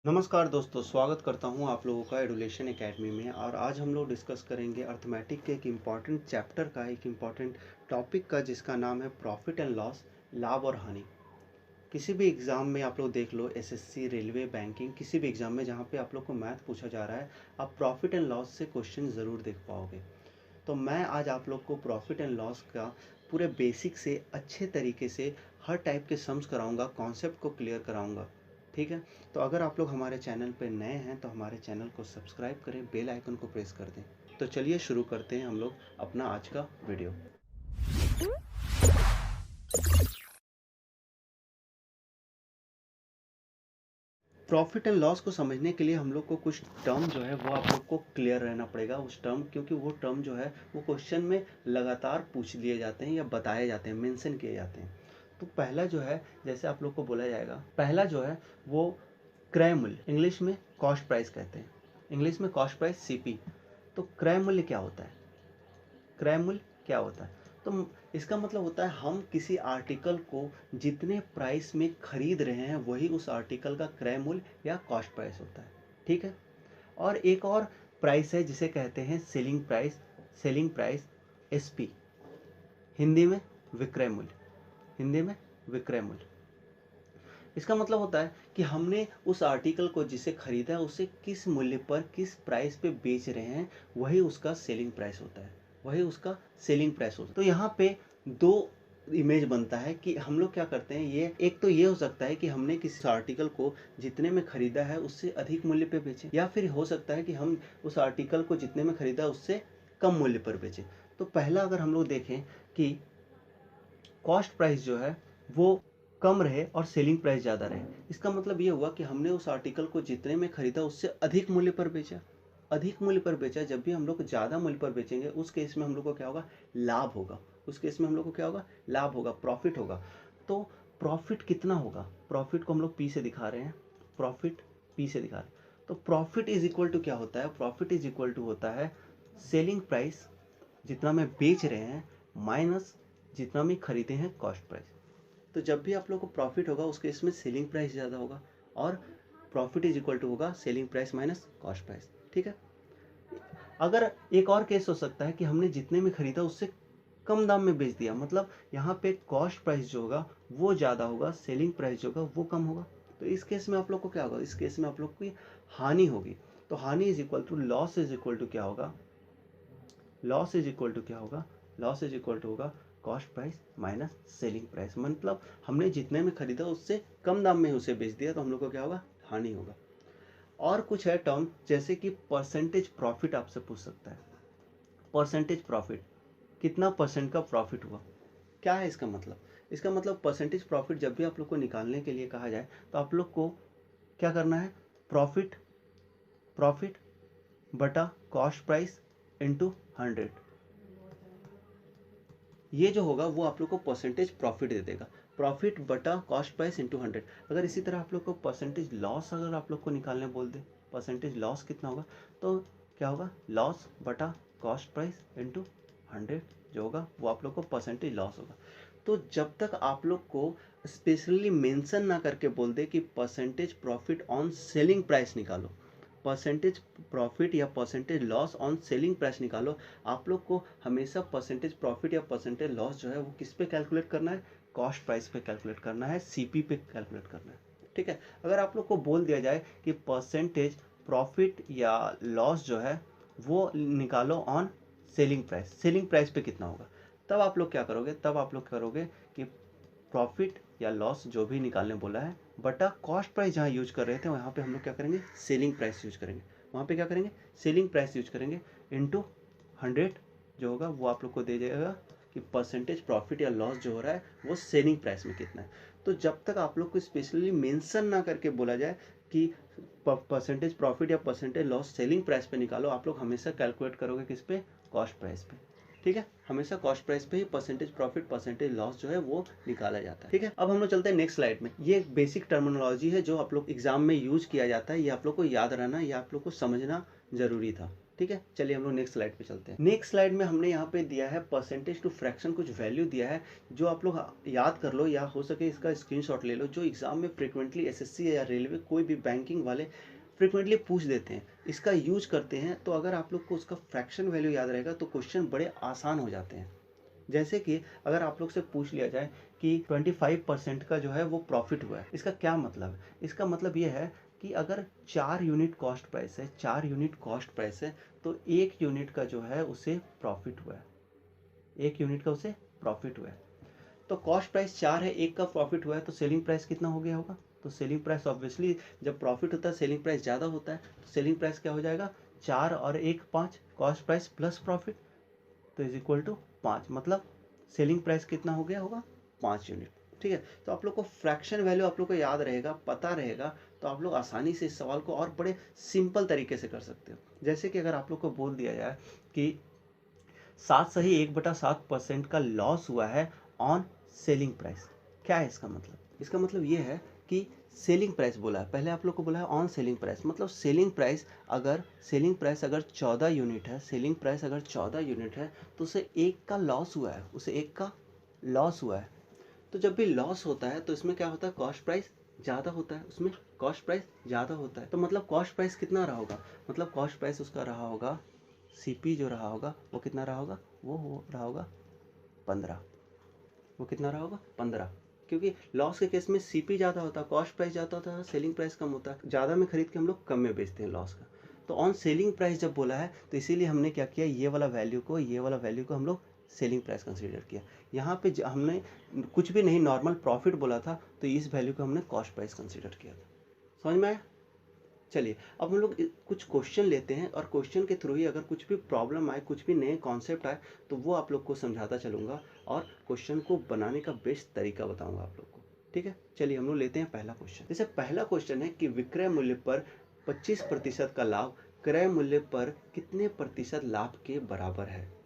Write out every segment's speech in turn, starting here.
नमस्कार दोस्तों, स्वागत करता हूं आप लोगों का एडुलेशन एकेडमी में। और आज हम लोग डिस्कस करेंगे अर्थमेटिक के एक इम्पॉर्टेंट चैप्टर का, एक इम्पॉर्टेंट टॉपिक का, जिसका नाम है प्रॉफिट एंड लॉस, लाभ और हानि। किसी भी एग्ज़ाम में आप लोग देख लो, एसएससी, रेलवे, बैंकिंग, किसी भी एग्ज़ाम में जहां पे आप लोग को मैथ पूछा जा रहा है, आप प्रॉफिट एंड लॉस से क्वेश्चन ज़रूर देख पाओगे। तो मैं आज आप लोग को प्रॉफिट एंड लॉस का पूरे बेसिक से अच्छे तरीके से हर टाइप के सम्स कराऊंगा, कॉन्सेप्ट को क्लियर कराऊंगा। ठीक है। तो अगर आप लोग हमारे चैनल पे नए हैं तो हमारे चैनल को सब्सक्राइब करें, बेल आइकन को प्रेस कर दें। तो चलिए शुरू करते हैं हम लोग अपना आज का वीडियो। प्रॉफिट एंड लॉस को समझने के लिए हम लोग को कुछ टर्म जो है वो आप लोग को क्लियर रहना पड़ेगा उस टर्म, क्योंकि वो टर्म जो है वो क्वेश्चन में लगातार पूछ लिए जाते हैं या बताए जाते हैं, मेंशन किए जाते हैं। तो पहला जो है, जैसे आप लोग को बोला जाएगा, पहला जो है वो क्रय मूल्य, इंग्लिश में कॉस्ट प्राइस कहते हैं, इंग्लिश में कॉस्ट प्राइस सीपी। तो क्रय मूल्य क्या होता है? क्रय मूल्य क्या होता है? तो इसका मतलब होता है हम किसी आर्टिकल को जितने प्राइस में खरीद रहे हैं वही उस आर्टिकल का क्रय मूल्य या कॉस्ट प्राइस होता है। ठीक है। और एक और प्राइस है जिसे कहते हैं selling price, selling price SP, Hindi में विक्रय मूल्य, हिंदी में विक्रय मूल्य। इसका मतलब होता है कि हमने उस आर्टिकल को जिसे खरीदा है उसे किस मूल्य पर, किस प्राइस पे बेच रहे हैं, वही उसका सेलिंग प्राइस होता है, वही उसका सेलिंग प्राइस होता है। तो यहाँ पे दो इमेज बनता है कि हम लोग क्या करते हैं। ये एक तो ये हो सकता है कि हमने किसी आर्टिकल को जितने में खरीदा है उससे अधिक मूल्य पे बेचें, या फिर हो सकता है कि हम उस आर्टिकल को जितने में खरीदा है उससे कम मूल्य पर बेचें। तो पहला अगर हम लोग देखें कि कॉस्ट प्राइस जो है वो कम रहे और सेलिंग प्राइस ज़्यादा रहे, इसका मतलब ये हुआ कि हमने उस आर्टिकल को जितने में खरीदा उससे अधिक मूल्य पर बेचा, अधिक मूल्य पर बेचा। जब भी हम लोग ज़्यादा मूल्य पर बेचेंगे उस केस में हम लोग को क्या होगा? लाभ होगा। उस केस में हम लोग को क्या होगा? लाभ होगा, प्रॉफिट होगा। तो प्रॉफिट कितना होगा? प्रॉफिट को हम लोग पी से दिखा रहे हैं, प्रॉफिट पी से दिखा रहे हैं। तो प्रॉफिट इज इक्वल टू क्या होता है? प्रॉफिट इज इक्वल टू होता है सेलिंग प्राइस, जितना में बेच रहे हैं, माइनस जितना में खरीदे हैं कॉस्ट प्राइस। तो जब भी आप लोग को प्रॉफिट होगा उसके इसमें सेलिंग प्राइस ज़्यादा होगा, और प्रॉफिट इज इक्वल टू होगा selling price minus cost price. ठीक है। अगर एक और केस हो सकता है कि हमने जितने में खरीदा उससे कम दाम में बेच दिया, मतलब यहाँ पे कॉस्ट प्राइस जो होगा वो ज़्यादा होगा, सेलिंग प्राइस जो होगा वो कम होगा। तो इस केस में आप लोग को क्या होगा? इस केस में आप लोग की हानि होगी। तो हानि is equal to loss is equal to क्या होगा? लॉस इज इक्वल टू क्या होगा? लॉस इज इक्वल टू होगा cost price minus selling price. मतलब हमने जितने में खरीदा उससे कम दाम में उसे बेच दिया, तो हम लोग को क्या होगा? हानि होगा। और कुछ है टर्म, जैसे कि परसेंटेज प्रॉफिट आपसे पूछ सकता है। परसेंटेज प्रॉफिट, कितना परसेंट का प्रॉफिट हुआ? क्या है इसका मतलब? इसका मतलब परसेंटेज प्रॉफिट जब भी आप लोग को निकालने के लिए कहा जाए तो आप लोग को क्या करना है? प्रॉफिट, प्रॉफिट बटा कॉस्ट प्राइस इंटू 100, ये जो होगा वो आप लोग को परसेंटेज प्रॉफिट दे देगा। प्रॉफिट बटा कॉस्ट प्राइस इंटू 100। अगर इसी तरह आप लोग को परसेंटेज लॉस अगर आप लोग को निकालने बोल दे, परसेंटेज लॉस कितना होगा, तो क्या होगा? लॉस बटा कॉस्ट प्राइस इंटू 100 जो होगा वो आप लोग को परसेंटेज लॉस होगा। तो जब तक आप लोग को स्पेशली मेंशन ना करके बोल दे कि percentage profit on selling price निकालो, परसेंटेज प्रॉफिट या percentage loss on selling price निकालो, आप लोग को हमेशा परसेंटेज प्रॉफिट या परसेंटेज लॉस जो है वो किस पे कैलकुलेट करना है? कॉस्ट प्राइस पे कैलकुलेट करना है, सीपी पे कैलकुलेट करना है। ठीक है। अगर आप लोग को बोल दिया जाए कि परसेंटेज प्रॉफिट या लॉस जो है वो निकालो on selling price, selling price पे कितना होगा, तब आप लोग क्या करोगे? तब आप लोग करोगे कि प्रॉफिट या लॉस जो भी निकालने बोला है बटा कॉस्ट प्राइस जहाँ यूज कर रहे थे वहाँ पे हम लोग क्या करेंगे? सेलिंग प्राइस यूज करेंगे। वहाँ पे क्या करेंगे? सेलिंग प्राइस यूज करेंगे इंटू 100 जो होगा वो आप लोग को दे जाएगा कि परसेंटेज प्रॉफिट या लॉस जो हो रहा है वो सेलिंग प्राइस में कितना है। तो जब तक आप लोग को स्पेशली मेंशन ना करके बोला जाए कि परसेंटेज प्रॉफिट या परसेंटेज लॉस सेलिंग प्राइस पे निकालो, आप लोग हमेशा कैलकुलेट करोगे किस पे? कॉस्ट प्राइस पे। ठीक है। हमेशा कॉस्ट प्राइस पे ही परसेंटेज प्रॉफिट, परसेंटेज लॉस जो है वो निकाला जाता है। ठीक है। अब हम लोग चलते हैं नेक्स्ट स्लाइड में। ये एक बेसिक टर्मिनोलॉजी है जो आप लोग एग्जाम में यूज किया जाता है, ये आप लोग को याद रहना, ये आप लोग को समझना जरूरी था। ठीक है, चलिए हम लोग नेक्स्ट स्लाइड पे चलते हैं। नेक्स्ट स्लाइड में हमने यहाँ पे दिया है परसेंटेज टू फ्रैक्शन, कुछ वैल्यू दिया है जो आप लोग याद कर लो या हो सके इसका स्क्रीनशॉट ले लो, जो एग्जाम में फ्रिक्वेंटली एसएससी या रेलवे कोई भी बैंकिंग वाले फ्रिक्वेंटली पूछ देते हैं, इसका यूज करते हैं। तो अगर आप लोग को उसका फ्रैक्शन वैल्यू याद रहेगा तो क्वेश्चन बड़े आसान हो जाते हैं। जैसे कि अगर आप लोग से पूछ लिया जाए कि 25% का जो है वो प्रॉफिट हुआ है, इसका क्या मतलब है? इसका मतलब ये है कि अगर 4 यूनिट कॉस्ट प्राइस है, 4 यूनिट कॉस्ट प्राइस है, तो 1 यूनिट का जो है उसे प्रॉफिट हुआ है, 1 यूनिट का उसे प्रॉफिट हुआ है। तो कॉस्ट प्राइस 4 है, 1 का प्रॉफिट हुआ है, तो सेलिंग प्राइस कितना हो गया होगा? तो सेलिंग प्राइस ऑब्वियसली जब प्रॉफिट होता है सेलिंग प्राइस ज़्यादा होता है, तो सेलिंग प्राइस क्या हो जाएगा? 4 और 1 5, कॉस्ट प्राइस प्लस प्रॉफिट, तो इज इक्वल टू 5। मतलब सेलिंग प्राइस कितना हो गया होगा? 5 यूनिट। ठीक है, तो आप लोग को फ्रैक्शन वैल्यू आप लोग को याद रहेगा, पता रहेगा, तो आप लोग आसानी से इस सवाल को और बड़े सिंपल तरीके से कर सकते हो। जैसे कि अगर आप लोग को बोल दिया जाए कि 7/1/7% का लॉस हुआ है ऑन सेलिंग प्राइस, क्या है इसका मतलब? इसका मतलब ये है कि सेलिंग प्राइस बोला है, पहले आप लोग को बोला है ऑन सेलिंग प्राइस, मतलब सेलिंग प्राइस अगर 14 यूनिट है, सेलिंग प्राइस अगर 14 यूनिट है, तो उसे 1 का लॉस हुआ है, उसे 1 का लॉस हुआ है। तो जब भी लॉस होता है तो इसमें क्या होता है? कॉस्ट प्राइस ज़्यादा होता है, उसमें कॉस्ट प्राइस ज़्यादा होता है। तो मतलब कॉस्ट प्राइस कितना रहा होगा? मतलब कॉस्ट प्राइस उसका रहा होगा, सीपी जो रहा होगा वो कितना रहा होगा? वो रहा होगा 15। वो कितना रहा होगा? 15। क्योंकि लॉस के केस में सीपी ज़्यादा होता है, कॉस्ट प्राइस ज़्यादा होता है, सेलिंग प्राइस कम होता है। ज़्यादा में खरीद के हम लोग कम में बेचते हैं लॉस का। तो ऑन सेलिंग प्राइस जब बोला है तो इसीलिए हमने क्या किया, ये वाला वैल्यू को हम लोग सेलिंग प्राइस कंसीडर किया। यहाँ पे हमने कुछ भी नहीं, नॉर्मल प्रॉफिट बोला था, तो इस वैल्यू को हमने कॉस्ट प्राइस कंसीडर किया था। समझ में आया? चलिए अब हम लोग कुछ क्वेश्चन लेते हैं और क्वेश्चन के थ्रू ही अगर कुछ भी प्रॉब्लम आए, कुछ भी नए कॉन्सेप्ट आए, तो वो आप लोग को समझाता चलूँगा और क्वेश्चन को बनाने का बेस्ट तरीका बताऊँगा आप लोग को। ठीक है, चलिए हम लोग लेते हैं पहला क्वेश्चन। जैसे पहला क्वेश्चन है कि विक्रय मूल्य पर 25% का लाभ क्रय मूल्य पर कितने प्रतिशत लाभ के बराबर है?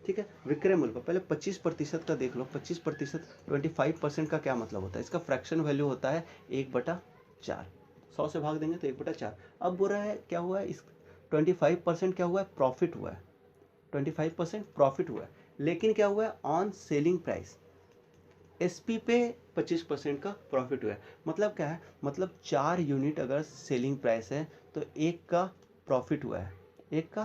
ठीक है, विक्रय मूल्य पर पहले 25% का देख लो। 25%, 25% का क्या मतलब होता है? इसका फ्रैक्शन वैल्यू होता है 1/4। 100 से भाग देंगे तो 1/4। अब बोल रहा है क्या हुआ है? इस 25% क्या हुआ है? प्रॉफिट हुआ है। 25% प्रॉफिट हुआ है, लेकिन क्या हुआ है? ऑन सेलिंग प्राइस एसपी पे 25% का प्रॉफिट हुआ है। मतलब क्या है? मतलब 4 यूनिट अगर सेलिंग प्राइस है तो 1 का प्रॉफिट हुआ है, 1 का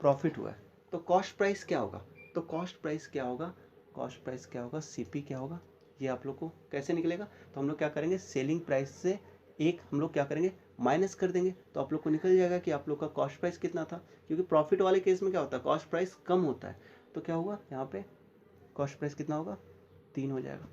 प्रॉफिट हुआ है। तो कॉस्ट प्राइस क्या होगा? तो कॉस्ट प्राइस क्या होगा? कॉस्ट प्राइस क्या होगा? सीपी क्या होगा? ये आप लोग को कैसे निकलेगा? तो हम लोग क्या करेंगे, सेलिंग प्राइस से एक हम लोग क्या करेंगे, माइनस कर देंगे, तो आप लोग को निकल जाएगा कि आप लोग का कॉस्ट प्राइस कितना था। क्योंकि प्रॉफिट वाले केस में क्या होता है? कॉस्ट प्राइस कम होता है। तो क्या हुआ यहाँ पे? कॉस्ट प्राइस कितना होगा? 3 हो जाएगा।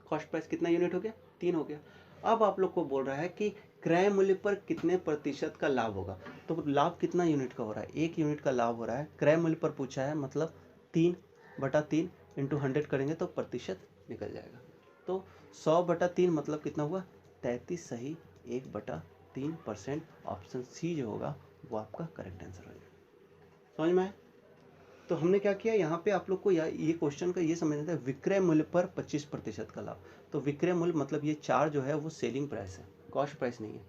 कॉस्ट प्राइस कितना यूनिट हो गया? 3 हो गया। अब आप लोग को बोल रहा है कि क्रय मूल्य पर कितने प्रतिशत का लाभ होगा। तो लाभ कितना यूनिट का हो रहा है? 1 यूनिट का लाभ हो रहा है। क्रय मूल्य पर पूछा है, मतलब 3/3 इंटू 100 करेंगे तो प्रतिशत निकल जाएगा। तो 100/3 मतलब कितना हुआ? 33 सही 1/3%। ऑप्शन सी जो होगा वो आपका करेक्ट आंसर हो जाएगा। समझ में आया? तो हमने क्या किया यहाँ पे, आप लोग को ये क्वेश्चन का ये समझना था, विक्रय मूल्य पर 25% का लाभ। तो विक्रय मूल्य मतलब ये 4 जो है वो सेलिंग प्राइस है, कॉस्ट प्राइस नहीं है।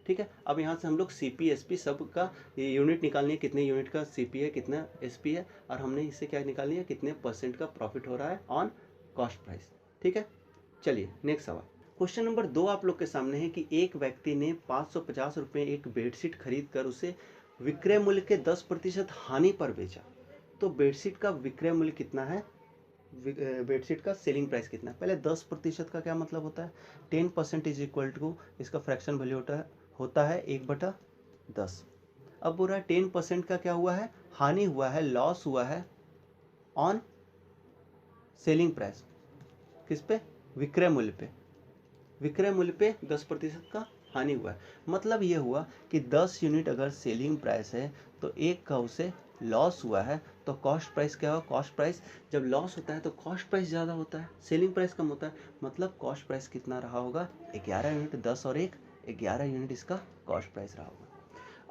ठीक है, अब यहाँ से हम लोग सीपी एसपी सब का यूनिट निकालनी है, कितने यूनिट का सीपी है, कितना एसपी है, और हमने इससे क्या निकालनी है, कितने % का प्रॉफिट हो रहा है ऑन कॉस्ट प्राइस। ठीक है, चलिए नेक्स्ट सवाल। क्वेश्चन नंबर 2 आप लोग के सामने है कि एक व्यक्ति ने 550 रुपये एक बेडशीट खरीद कर उसे विक्रय मूल्य के 10% हानि पर बेचा। तो बेडशीट का विक्रय मूल्य कितना है? बेडशीट का सेलिंग प्राइस कितना है? पहले 10% का क्या मतलब होता है? 10% इज इक्वल टू, इसका फ्रैक्शन वैल्यू होता है 1/10। अब बोल रहा है 10% का क्या हुआ है? हानि हुआ है, लॉस हुआ है ऑन सेलिंग प्राइस। किस पे? विक्रय मूल्य पे। विक्रय मूल्य पे 10% का हानि हुआ है। मतलब ये हुआ कि 10 यूनिट अगर सेलिंग प्राइस है तो 1 का उसे लॉस हुआ है। तो कॉस्ट प्राइस क्या होगा? कॉस्ट प्राइस जब लॉस होता है तो कॉस्ट प्राइस ज़्यादा होता है, सेलिंग प्राइस कम होता है। मतलब कॉस्ट प्राइस कितना रहा होगा? 11 यूनिट। 10 और 1 11 यूनिट इसका कॉस्ट प्राइस रहा होगा।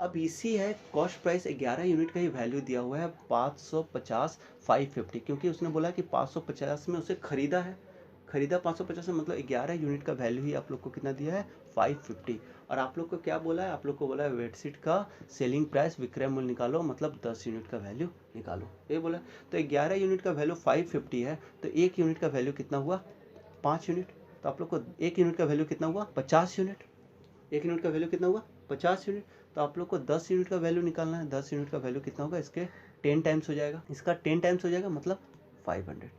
अब इसी है कॉस्ट प्राइस 11 यूनिट का ही वैल्यू दिया हुआ है 550 550, क्योंकि उसने बोला कि 550 में उसे खरीदा 550 में, मतलब 11 यूनिट का वैल्यू ही आप लोग को कितना दिया है? 550। और आप लोग को क्या बोला है, आप लोग को बोला है बेडशीट का सेलिंग प्राइस विक्रय मूल्य निकालो, मतलब 10 यूनिट का वैल्यू निकालो, ये बोला। तो 11 यूनिट का वैल्यू 550 है, तो 1 यूनिट का वैल्यू कितना हुआ, 5 यूनिट। तो आप लोग को 1 यूनिट का वैल्यू कितना हुआ, 50 यूनिट। 1 यूनिट का वैल्यू कितना हुआ, 50 यूनिट। तो आप लोग को 10 यूनिट का वैल्यू निकालना है। 10 यूनिट का वैल्यू कितना होगा, इसके 10 टाइम्स हो जाएगा, इसका 10 टाइम्स हो जाएगा, मतलब 500।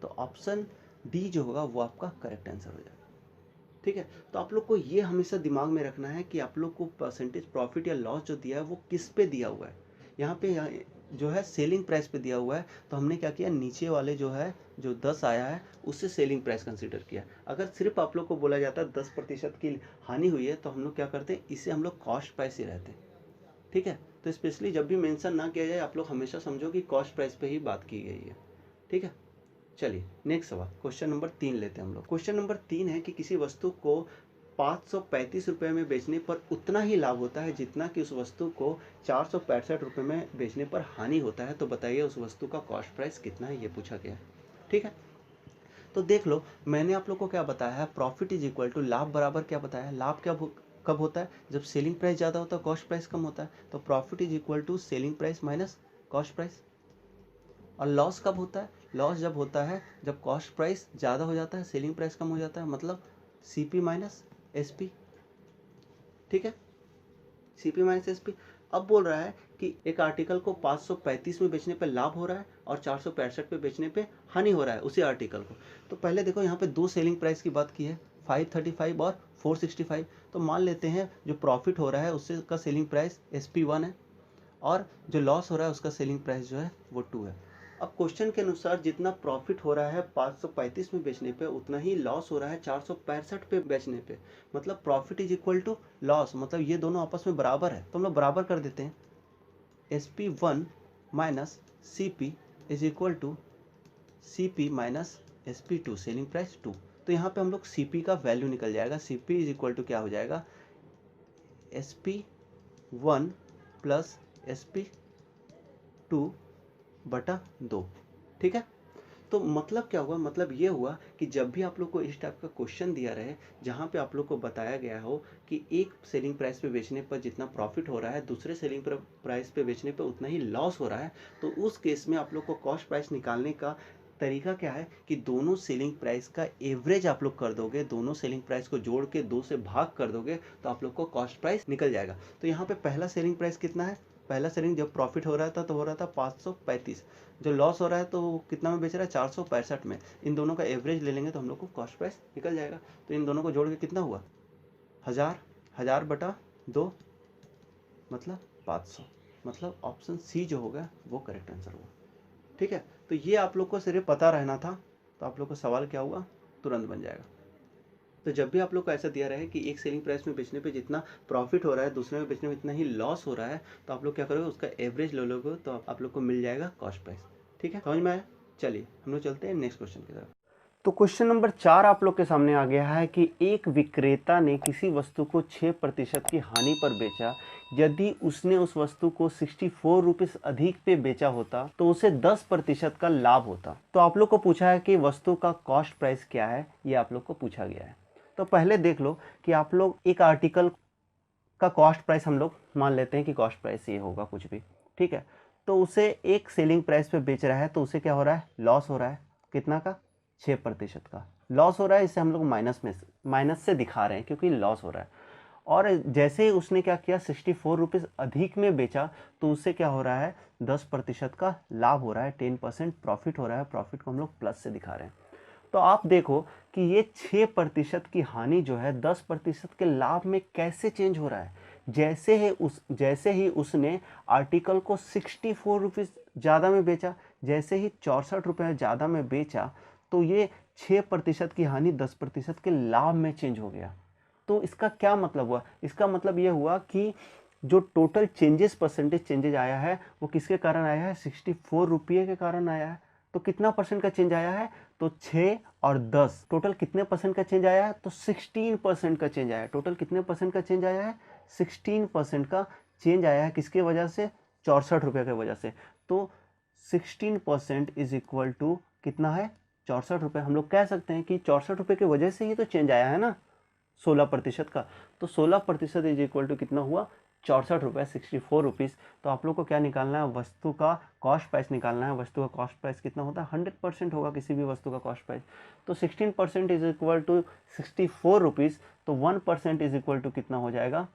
तो ऑप्शन डी जो होगा वो आपका करेक्ट आंसर हो जाएगा। ठीक है, तो आप लोग को ये हमेशा दिमाग में रखना है कि आप लोग को परसेंटेज प्रॉफिट या लॉस जो दिया है वो किस पे दिया हुआ है। यहाँ पे जो है सेलिंग प्राइस पे दिया हुआ है, तो हमने क्या किया, नीचे वाले जो है जो 10 आया है उससे सेलिंग प्राइस कंसीडर किया। अगर सिर्फ आप लोग को बोला जाता है 10% की हानि हुई है, तो हम लोग क्या करते हैं, इसे हम लोग कॉस्ट प्राइस ही रहते हैं। ठीक है, तो स्पेशली जब भी मेंशन ना किया जाए, आप लोग हमेशा समझो कि कॉस्ट प्राइस पे ही बात की गई है। ठीक है, चलिए नेक्स्ट सवाल, क्वेश्चन नंबर 3 लेते हैं हम लोग। क्वेश्चन नंबर 3 है कि किसी वस्तु को 535 रुपये में बेचने पर उतना ही लाभ होता है जितना कि उस वस्तु को 465 रुपये में बेचने पर हानि होता है, तो बताइए उस वस्तु का कॉस्ट प्राइस कितना है, ये पूछा गया है। ठीक है, तो देख लो, मैंने आप लोग को क्या बताया है, प्रॉफिट इज इक्वल टू लाभ बराबर क्या बताया है, लाभ क्या कब होता है, जब सेलिंग प्राइस ज़्यादा होता है, कॉस्ट प्राइस कम होता है। तो profit is equal to selling price minus cost price. और लॉस कब होता है, लॉस जब होता है जब कॉस्ट प्राइस ज़्यादा हो जाता है, सेलिंग प्राइस कम हो जाता है, मतलब CP माइनस SP। ठीक है, CP माइनस SP। अब बोल रहा है कि एक आर्टिकल को 535 में बेचने पे लाभ हो रहा है और 465 पे बेचने पे हानि हो रहा है उसी आर्टिकल को। तो पहले देखो, यहाँ पे दो सेलिंग प्राइस की बात की है, 535 और 465। तो मान लेते हैं जो प्रॉफिट हो रहा है उससे का सेलिंग प्राइस SP1 है, और जो लॉस हो रहा है उसका सेलिंग प्राइस जो है वो 2 है। अब क्वेश्चन के अनुसार जितना प्रॉफिट हो रहा है 535 में बेचने पे, उतना ही लॉस हो रहा है 465 पे बेचने पे, मतलब profit is equal to loss, मतलब ये दोनों आपस में बराबर है। तो हम लोग बराबर कर देते हैं, SP1 minus CP is equal to CP minus SP2, selling price 2। तो यहाँ पे हम लोग CP का वैल्यू निकल जाएगा, CP इज इक्वल टू क्या हो जाएगा, SP1 प्लस SP2 बटा 2। ठीक है, तो मतलब क्या हुआ, मतलब ये हुआ कि जब भी आप लोग को इस टाइप का क्वेश्चन दिया रहे जहाँ पे आप लोग को बताया गया हो कि एक सेलिंग प्राइस पे बेचने पर जितना प्रॉफिट हो रहा है, दूसरे सेलिंग प्राइस पे बेचने पर उतना ही लॉस हो रहा है, तो उस केस में आप लोग को कॉस्ट प्राइस निकालने का तरीका क्या है कि दोनों सेलिंग प्राइस का एवरेज आप लोग कर दोगे, दोनों सेलिंग प्राइस को जोड़ के 2 से भाग कर दोगे, तो आप लोग को कॉस्ट प्राइस निकल जाएगा। तो यहाँ पे पहला सेलिंग प्राइस कितना है, पहला सेलिंग जब प्रॉफिट हो रहा था तो हो रहा था 535, जो लॉस हो रहा है तो वो कितना में बेच रहा है, 465 में। इन दोनों का एवरेज ले लेंगे तो हम लोग को कॉस्ट प्राइस निकल जाएगा। तो इन दोनों को जोड़ के कितना हुआ, 1000 बटा 2, मतलब 500, मतलब ऑप्शन सी जो होगा वो करेक्ट आंसर होगा। ठीक है, तो ये आप लोग को सिर्फ पता रहना था, तो आप लोग को सवाल क्या हुआ, तुरंत बन जाएगा। तो जब भी आप लोग को ऐसा दिया रहे कि एक सेलिंग प्राइस में बेचने पे जितना प्रॉफिट हो रहा है, दूसरे में बेचने में इतना ही लॉस हो रहा है, तो आप लोग क्या करोगे, उसका एवरेज ले लोगे, तो आप लोग को मिल जाएगा कॉस्ट प्राइस। ठीक है, समझ में आया। चलिए हम लोग चलते हैं नेक्स्ट क्वेश्चन की तरफ। तो क्वेश्चन नंबर 4 आप लोग के सामने आ गया है कि एक विक्रेता ने किसी वस्तु को 6% की हानि पर बेचा, यदि उसने उस वस्तु को 64 रुपीस अधिक पे बेचा होता तो उसे 10% का लाभ होता। तो आप लोग को पूछा है कि वस्तु का कॉस्ट प्राइस क्या है, ये आप लोग को पूछा गया है। तो पहले देख लो कि आप लोग एक आर्टिकल का कॉस्ट प्राइस हम लोग मान लेते हैं कि कॉस्ट प्राइस ये होगा कुछ भी। ठीक है, तो उसे एक सेलिंग प्राइस पे बेच रहा है, तो उसे क्या हो रहा है, लॉस हो रहा है, कितना का, 6% का लॉस हो रहा है। इसे हम लोग माइनस से दिखा रहे हैं क्योंकि लॉस हो रहा है। और जैसे ही उसने क्या किया, 64 रुपीज़ अधिक में बेचा, तो उससे क्या हो रहा है, 10% का लाभ हो रहा है, 10% प्रॉफिट हो रहा है। प्रॉफिट को हम लोग प्लस से दिखा रहे हैं। तो आप देखो कि ये 6% की हानि जो है 10% के लाभ में कैसे चेंज हो रहा है। जैसे ही उसने आर्टिकल को 64 रुपीज़ ज़्यादा में बेचा, जैसे ही 64 रुपये ज़्यादा में बेचा, तो ये 6% की हानि 10% के लाभ में चेंज हो गया। तो इसका क्या मतलब हुआ, इसका मतलब ये हुआ कि जो टोटल परसेंटेज चेंजेज आया है वो किसके कारण आया है, 64 रुपये के कारण आया है। तो कितना परसेंट का चेंज आया है, तो 6 और 10 टोटल कितने परसेंट का चेंज आया है, तो 16% का चेंज आया है। टोटल कितने परसेंट का चेंज आया है, 16% का चेंज आया है। किसके वजह से, 64 रुपये की वजह से। तो 16% इज इक्वल टू कितना है, 64 रुपये। हम लोग कह सकते हैं कि 64 रुपये की वजह से ही तो चेंज आया है ना। 16% का, तो 16% इज इक्वल टू कितना हुआ, 64 रुपये, 64 रुपीज़। तो आप लोग को क्या निकालना है, वस्तु का कॉस्ट प्राइस निकालना है। वस्तु का कॉस्ट प्राइस कितना होता है, 100% होगा किसी भी वस्तु का कॉस्ट प्राइस। तो 16% इज इक्वल टू 64 रुपीज़, तो 1% इज इक्वल टू कितना हो जाएगा,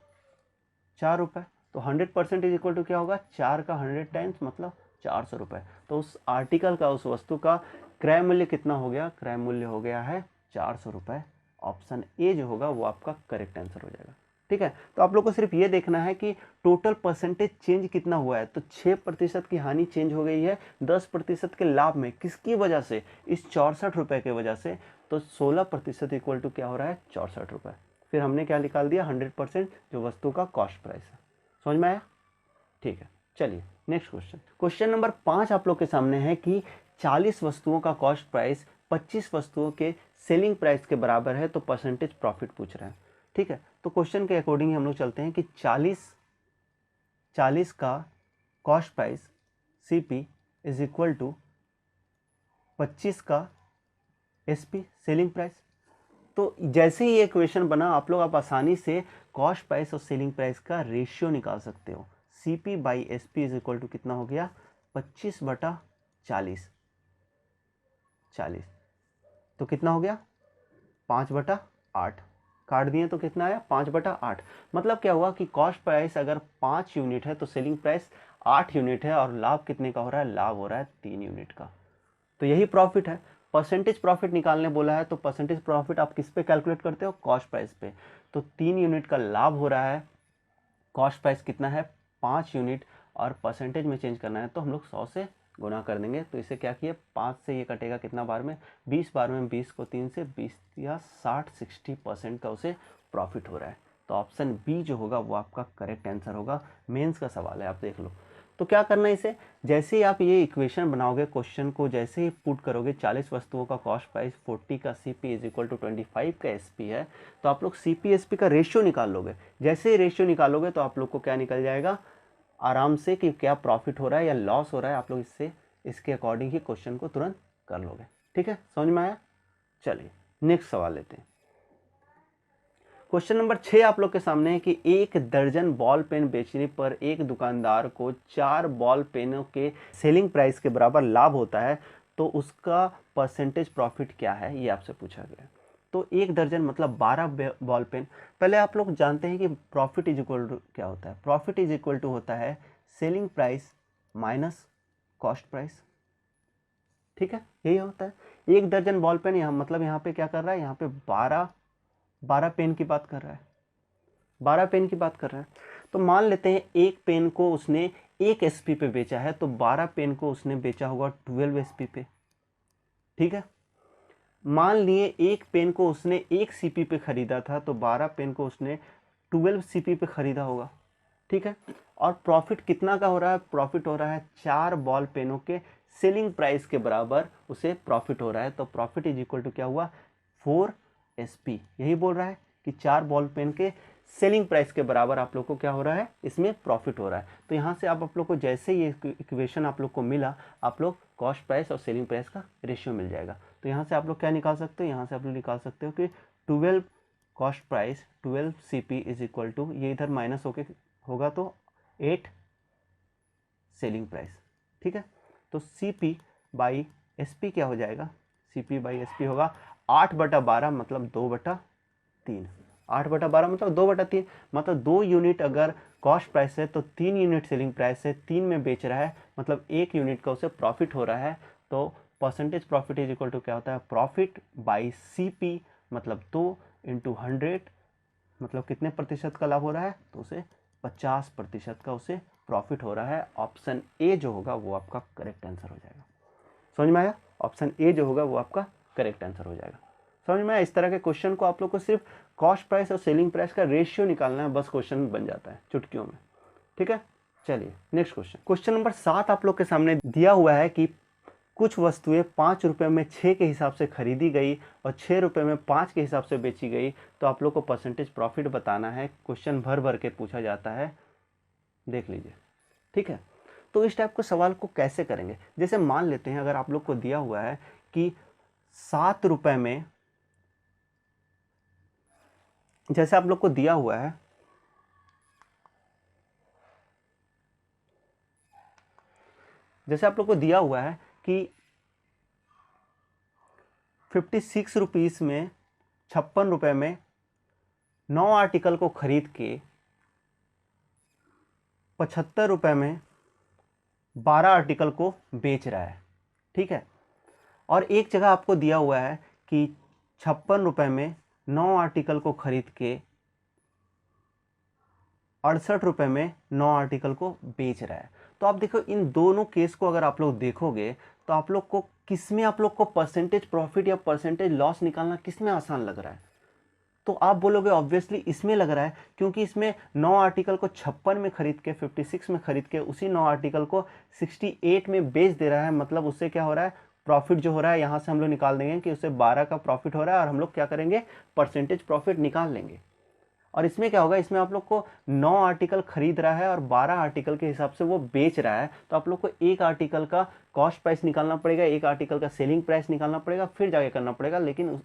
4 रुपये। तो 100% इज इक्वल टू क्या होगा, 4 का 100 टाइम्स मतलब 400 रुपये। तो उस आर्टिकल का, उस वस्तु का क्रय मूल्य कितना हो गया, क्रय मूल्य हो गया है 400 रुपये। ऑप्शन ए जो होगा वो आपका करेक्ट आंसर हो जाएगा। ठीक है, तो आप लोग को सिर्फ ये देखना है कि टोटल परसेंटेज चेंज कितना हुआ है। तो 6% की हानि चेंज हो गई है 10% के लाभ में, किसकी वजह से, इस 64 रुपये की वजह से। तो 16% इक्वल टू क्या हो रहा है, 64 रुपये। फिर हमने क्या निकाल दिया, 100% जो वस्तु का कॉस्ट प्राइस है। समझ में आया? ठीक है, चलिए नेक्स्ट क्वेश्चन। क्वेश्चन नंबर 5 आप लोग के सामने है कि 40 वस्तुओं का कॉस्ट प्राइस 25 वस्तुओं के सेलिंग प्राइस के बराबर है, तो परसेंटेज प्रॉफिट पूछ रहे हैं। ठीक है, तो क्वेश्चन के अकॉर्डिंग हम लोग चलते हैं कि 40 का cost price CP is equal to 25 का एसपी सेलिंग प्राइस। तो जैसे ही ये इक्वेशन बना, आप आसानी से कॉस्ट प्राइस और सेलिंग प्राइस का रेशियो निकाल सकते हो। CP by SP is equal to कितना हो गया, 25/40, 40, तो कितना हो गया 5/8। काट दिए तो कितना आया, 5/8। मतलब क्या हुआ कि कॉस्ट प्राइस अगर 5 यूनिट है तो सेलिंग प्राइस 8 यूनिट है, और लाभ कितने का हो रहा है, लाभ हो रहा है 3 यूनिट का। तो यही प्रॉफिट है। परसेंटेज प्रॉफिट निकालने बोला है, तो परसेंटेज प्रॉफिट आप किस पे कैलकुलेट करते हो, कॉस्ट प्राइस पे। तो 3 यूनिट का लाभ हो रहा है, कॉस्ट प्राइस कितना है 5 यूनिट, और परसेंटेज में चेंज करना है तो हम लोग 100 से गुना कर देंगे। तो इसे क्या किए, 5 से ये कटेगा कितना बार में, 20 बार में, 20 को 3 से, 20 या 60% का उसे प्रॉफिट हो रहा है। तो ऑप्शन बी जो होगा वो आपका करेक्ट आंसर होगा। मेंस का सवाल है, आप देख लो। तो क्या करना है इसे, जैसे ही आप ये इक्वेशन बनाओगे, क्वेश्चन को जैसे ही पुट करोगे, 40 वस्तुओं का कॉस्ट प्राइस, 40 का सीपी इज इक्वल टू 25 का एसपी है, तो आप लोग सीपी एसपी का रेशियो निकाल लोगे। जैसे ही रेशियो निकालोगे तो आप लोग को क्या निकल जाएगा आराम से कि क्या प्रॉफिट हो रहा है या लॉस हो रहा है। आप लोग इससे इसके अकॉर्डिंग ही क्वेश्चन को तुरंत कर लोगे। ठीक है, समझ में आया? चलिए नेक्स्ट सवाल लेते हैं। क्वेश्चन नंबर 6 आप लोग के सामने है कि 1 दर्जन बॉल पेन बेचने पर एक दुकानदार को 4 बॉल पेनों के सेलिंग प्राइस के बराबर लाभ होता है, तो उसका परसेंटेज प्रॉफिट क्या है, ये आपसे पूछा गया है। तो 1 दर्जन मतलब 12 बॉल पेन। पहले आप लोग जानते हैं कि प्रॉफिट इज इक्वल टू क्या होता है। प्रॉफिट इज इक्वल टू होता है selling price minus cost price. ठीक है, यही होता है। 1 दर्जन बॉल पेन, यहाँ मतलब यहाँ पे क्या कर रहा है, यहाँ पे 12 पेन की बात कर रहा है, 12 पेन की बात कर रहा है। तो मान लेते हैं एक पेन को उसने 1 एसपी पे बेचा है, तो 12 पेन को उसने बेचा होगा 12 एसपी पे। ठीक है, मान लिए एक पेन को उसने 1 सीपी पे खरीदा था, तो 12 पेन को उसने 12 सीपी पे खरीदा होगा। ठीक है, और प्रॉफिट कितना का हो रहा है, प्रॉफिट हो रहा है 4 बॉल पेनों के सेलिंग प्राइस के बराबर उसे प्रॉफिट हो रहा है। तो प्रॉफिट इज इक्वल टू क्या हुआ, 4 एसपी। यही बोल रहा है कि 4 बॉल पेन के सेलिंग प्राइस के बराबर आप लोग को क्या हो रहा है, इसमें प्रॉफिट हो रहा है। तो यहाँ से आप लोग को जैसे ये इक्वेशन आप लोग को मिला, आप लोग कॉस्ट प्राइस और सेलिंग प्राइस का रेशियो मिल जाएगा। तो यहाँ से आप लोग क्या निकाल सकते हो, यहाँ से आप लोग निकाल सकते हो कि 12 cost price 12 CP is equal to, ये इधर माइनस होके होगा तो 8 सेलिंग प्राइस। ठीक है, तो सीपी बाई एसपी क्या हो जाएगा, सीपी बाई एसपी होगा 8/12 मतलब 2/3। 8/12 मतलब 2/3, मतलब 2 यूनिट अगर कॉस्ट प्राइस है तो 3 यूनिट सेलिंग प्राइस है, 3 में बेच रहा है, मतलब 1 यूनिट का उसे प्रॉफिट हो रहा है। तो percentage profit is equal to क्या होता है, प्रॉफिट बाई सीपी, मतलब 2 इंटू 100, मतलब कितने प्रतिशत का लाभ हो रहा है, तो उसे 50% का उसे प्रॉफिट हो रहा है। ऑप्शन ए जो होगा वो आपका करेक्ट आंसर हो जाएगा। समझ में आया? ऑप्शन ए जो होगा वो आपका करेक्ट आंसर हो जाएगा। समझ में आया? इस तरह के क्वेश्चन को आप लोग को सिर्फ कॉस्ट प्राइस और सेलिंग प्राइस का रेशियो निकालना है, बस क्वेश्चन बन जाता है चुटकियों में। ठीक है, चलिए नेक्स्ट क्वेश्चन। क्वेश्चन नंबर 7 आप लोग के सामने दिया हुआ है कि कुछ वस्तुएं 5 रुपये में 6 के हिसाब से खरीदी गई और 6 रुपये में 5 के हिसाब से बेची गई, तो आप लोग को परसेंटेज प्रॉफिट बताना है। क्वेश्चन भर भर के पूछा जाता है, देख लीजिए। ठीक है, तो इस टाइप के सवाल को कैसे करेंगे, जैसे मान लेते हैं अगर आप लोग को दिया हुआ है कि 7 रुपये में जैसे आप लोग को दिया हुआ है, जैसे आप लोग को दिया हुआ है कि 56 रुपीज़ में 56 रुपये में 9 आर्टिकल को खरीद के 75 रुपये में 12 आर्टिकल को बेच रहा है, ठीक है। और एक जगह आपको दिया हुआ है कि 56 रुपये में 9 आर्टिकल को खरीद के 68 रुपये में 9 आर्टिकल को बेच रहा है। तो आप देखो इन दोनों केस को अगर आप लोग देखोगे तो आप लोग को किसमें आप लोग को परसेंटेज प्रॉफिट या परसेंटेज लॉस निकालना किसमें आसान लग रहा है? तो आप बोलोगे ऑब्वियसली इसमें लग रहा है, क्योंकि इसमें 9 आर्टिकल को 56 में खरीद के 56 में खरीद के उसी 9 आर्टिकल को 68 में बेच दे रहा है। मतलब उससे क्या हो रहा है, प्रॉफिट जो हो रहा है यहाँ से हम लोग निकाल देंगे कि उससे 12 का प्रॉफिट हो रहा है और हम लोग क्या करेंगे, परसेंटेज प्रॉफिट निकाल लेंगे। और इसमें क्या होगा, इसमें आप लोग को 9 आर्टिकल खरीद रहा है और 12 आर्टिकल के हिसाब से वो बेच रहा है। तो आप लोग को एक आर्टिकल का कॉस्ट प्राइस निकालना पड़ेगा, एक आर्टिकल का सेलिंग प्राइस निकालना पड़ेगा, फिर जाके करना पड़ेगा। लेकिन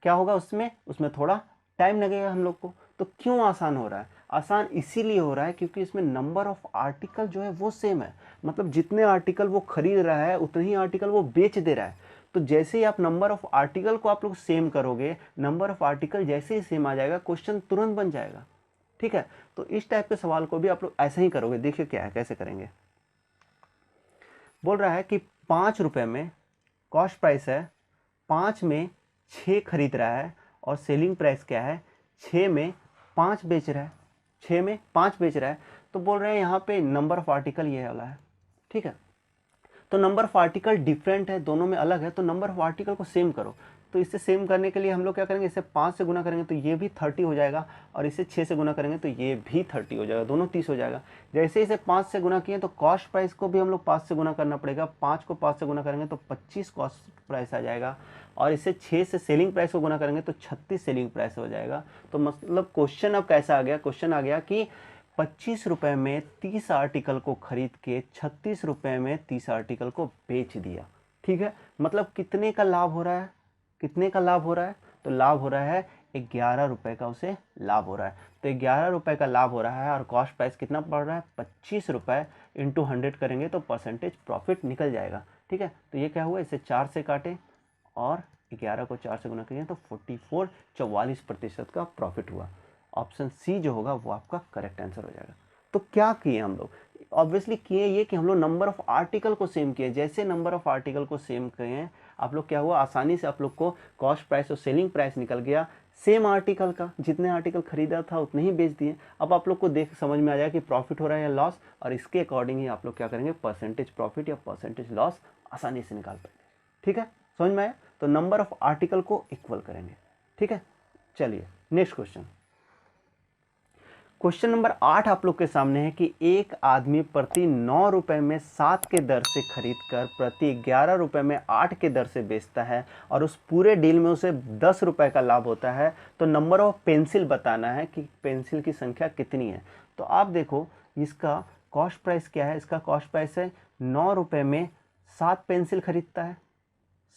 क्या होगा उसमें थोड़ा टाइम लगेगा हम लोग को। तो क्यों आसान हो रहा है? आसान इसीलिए हो रहा है क्योंकि इसमें नंबर ऑफ आर्टिकल जो है वो सेम है। मतलब जितने आर्टिकल वो खरीद रहा है उतने ही आर्टिकल वो बेच दे रहा है। तो जैसे ही आप नंबर ऑफ आर्टिकल को आप लोग सेम करोगे, नंबर ऑफ आर्टिकल जैसे ही सेम आ जाएगा, क्वेश्चन तुरंत बन जाएगा, ठीक है। तो इस टाइप के सवाल को भी आप लोग ऐसे ही करोगे। देखिए क्या है, कैसे करेंगे। बोल रहा है कि 5 रुपये में कॉस्ट प्राइस है, 5 में 6 खरीद रहा है और सेलिंग प्राइस क्या है, 6 में 5 बेच रहा है, 6 में 5 बेच रहा है। तो बोल रहे हैं यहाँ पे नंबर ऑफ आर्टिकल ये वाला है, ठीक है। तो नंबर ऑफ आर्टिकल डिफरेंट है, दोनों में अलग है, तो नंबर ऑफ आर्टिकल को सेम करो। तो इससे सेम करने के लिए हम लोग क्या करेंगे, इसे 5 से गुना करेंगे तो ये भी 30 हो जाएगा, और इसे 6 से गुना करेंगे तो ये भी 30 हो जाएगा, दोनों 30 हो जाएगा। जैसे इसे 5 से गुना किए तो कॉस्ट प्राइस को भी हम लोग 5 से गुना करना पड़ेगा। 5 को 5 से गुना करेंगे तो 25 कॉस्ट प्राइस आ जाएगा, और इसे 6 से सेलिंग प्राइस को गुना करेंगे तो 36 सेलिंग प्राइस हो जाएगा। तो मतलब क्वेश्चन अब कैसा आ गया, क्वेश्चन आ गया कि 25 रुपये में 30 आर्टिकल को खरीद के 36 रुपये में 30 आर्टिकल को बेच दिया, ठीक है। मतलब कितने का लाभ हो रहा है, कितने का लाभ हो रहा है? तो लाभ हो रहा है 11 रुपये का उसे लाभ हो रहा है। तो 11 रुपये का लाभ हो रहा है और कॉस्ट प्राइस कितना पड़ रहा है, 25 रुपये इंटू 100 करेंगे तो परसेंटेज प्रॉफिट निकल जाएगा, ठीक है। तो ये क्या हुआ, इसे 4 से काटें और 11 को 4 से गुना करेंगे तो 44% का प्रॉफिट हुआ। ऑप्शन सी जो होगा वो आपका करेक्ट आंसर हो जाएगा। तो क्या किए हम लोग, ऑब्वियसली किए ये कि हम लोग नंबर ऑफ आर्टिकल को सेम किए। जैसे नंबर ऑफ आर्टिकल को सेम किए, आप लोग क्या हुआ, आसानी से आप लोग को कॉस्ट प्राइस और सेलिंग प्राइस निकल गया। सेम आर्टिकल का जितने आर्टिकल खरीदा था उतने ही बेच दिए। अब आप लोग को देख समझ में आ जाएगा कि प्रॉफिट हो रहा है या लॉस, और इसके अकॉर्डिंग ही आप लोग क्या करेंगे, परसेंटेज प्रॉफिट या परसेंटेज लॉस आसानी से निकाल पाएंगे, ठीक है। समझ में आया? तो नंबर ऑफ आर्टिकल को इक्वल करेंगे, ठीक है। चलिए नेक्स्ट क्वेश्चन। क्वेश्चन नंबर 8 आप लोग के सामने है कि एक आदमी प्रति 9 रुपए में 7 के दर से खरीद कर प्रति 11 रुपए में 8 के दर से बेचता है, और उस पूरे डील में उसे 10 रुपए का लाभ होता है। तो नंबर ऑफ पेंसिल बताना है कि पेंसिल की संख्या कितनी है। तो आप देखो इसका कॉस्ट प्राइस क्या है, इसका कॉस्ट प्राइस है 9 रुपये में 7 पेंसिल खरीदता है,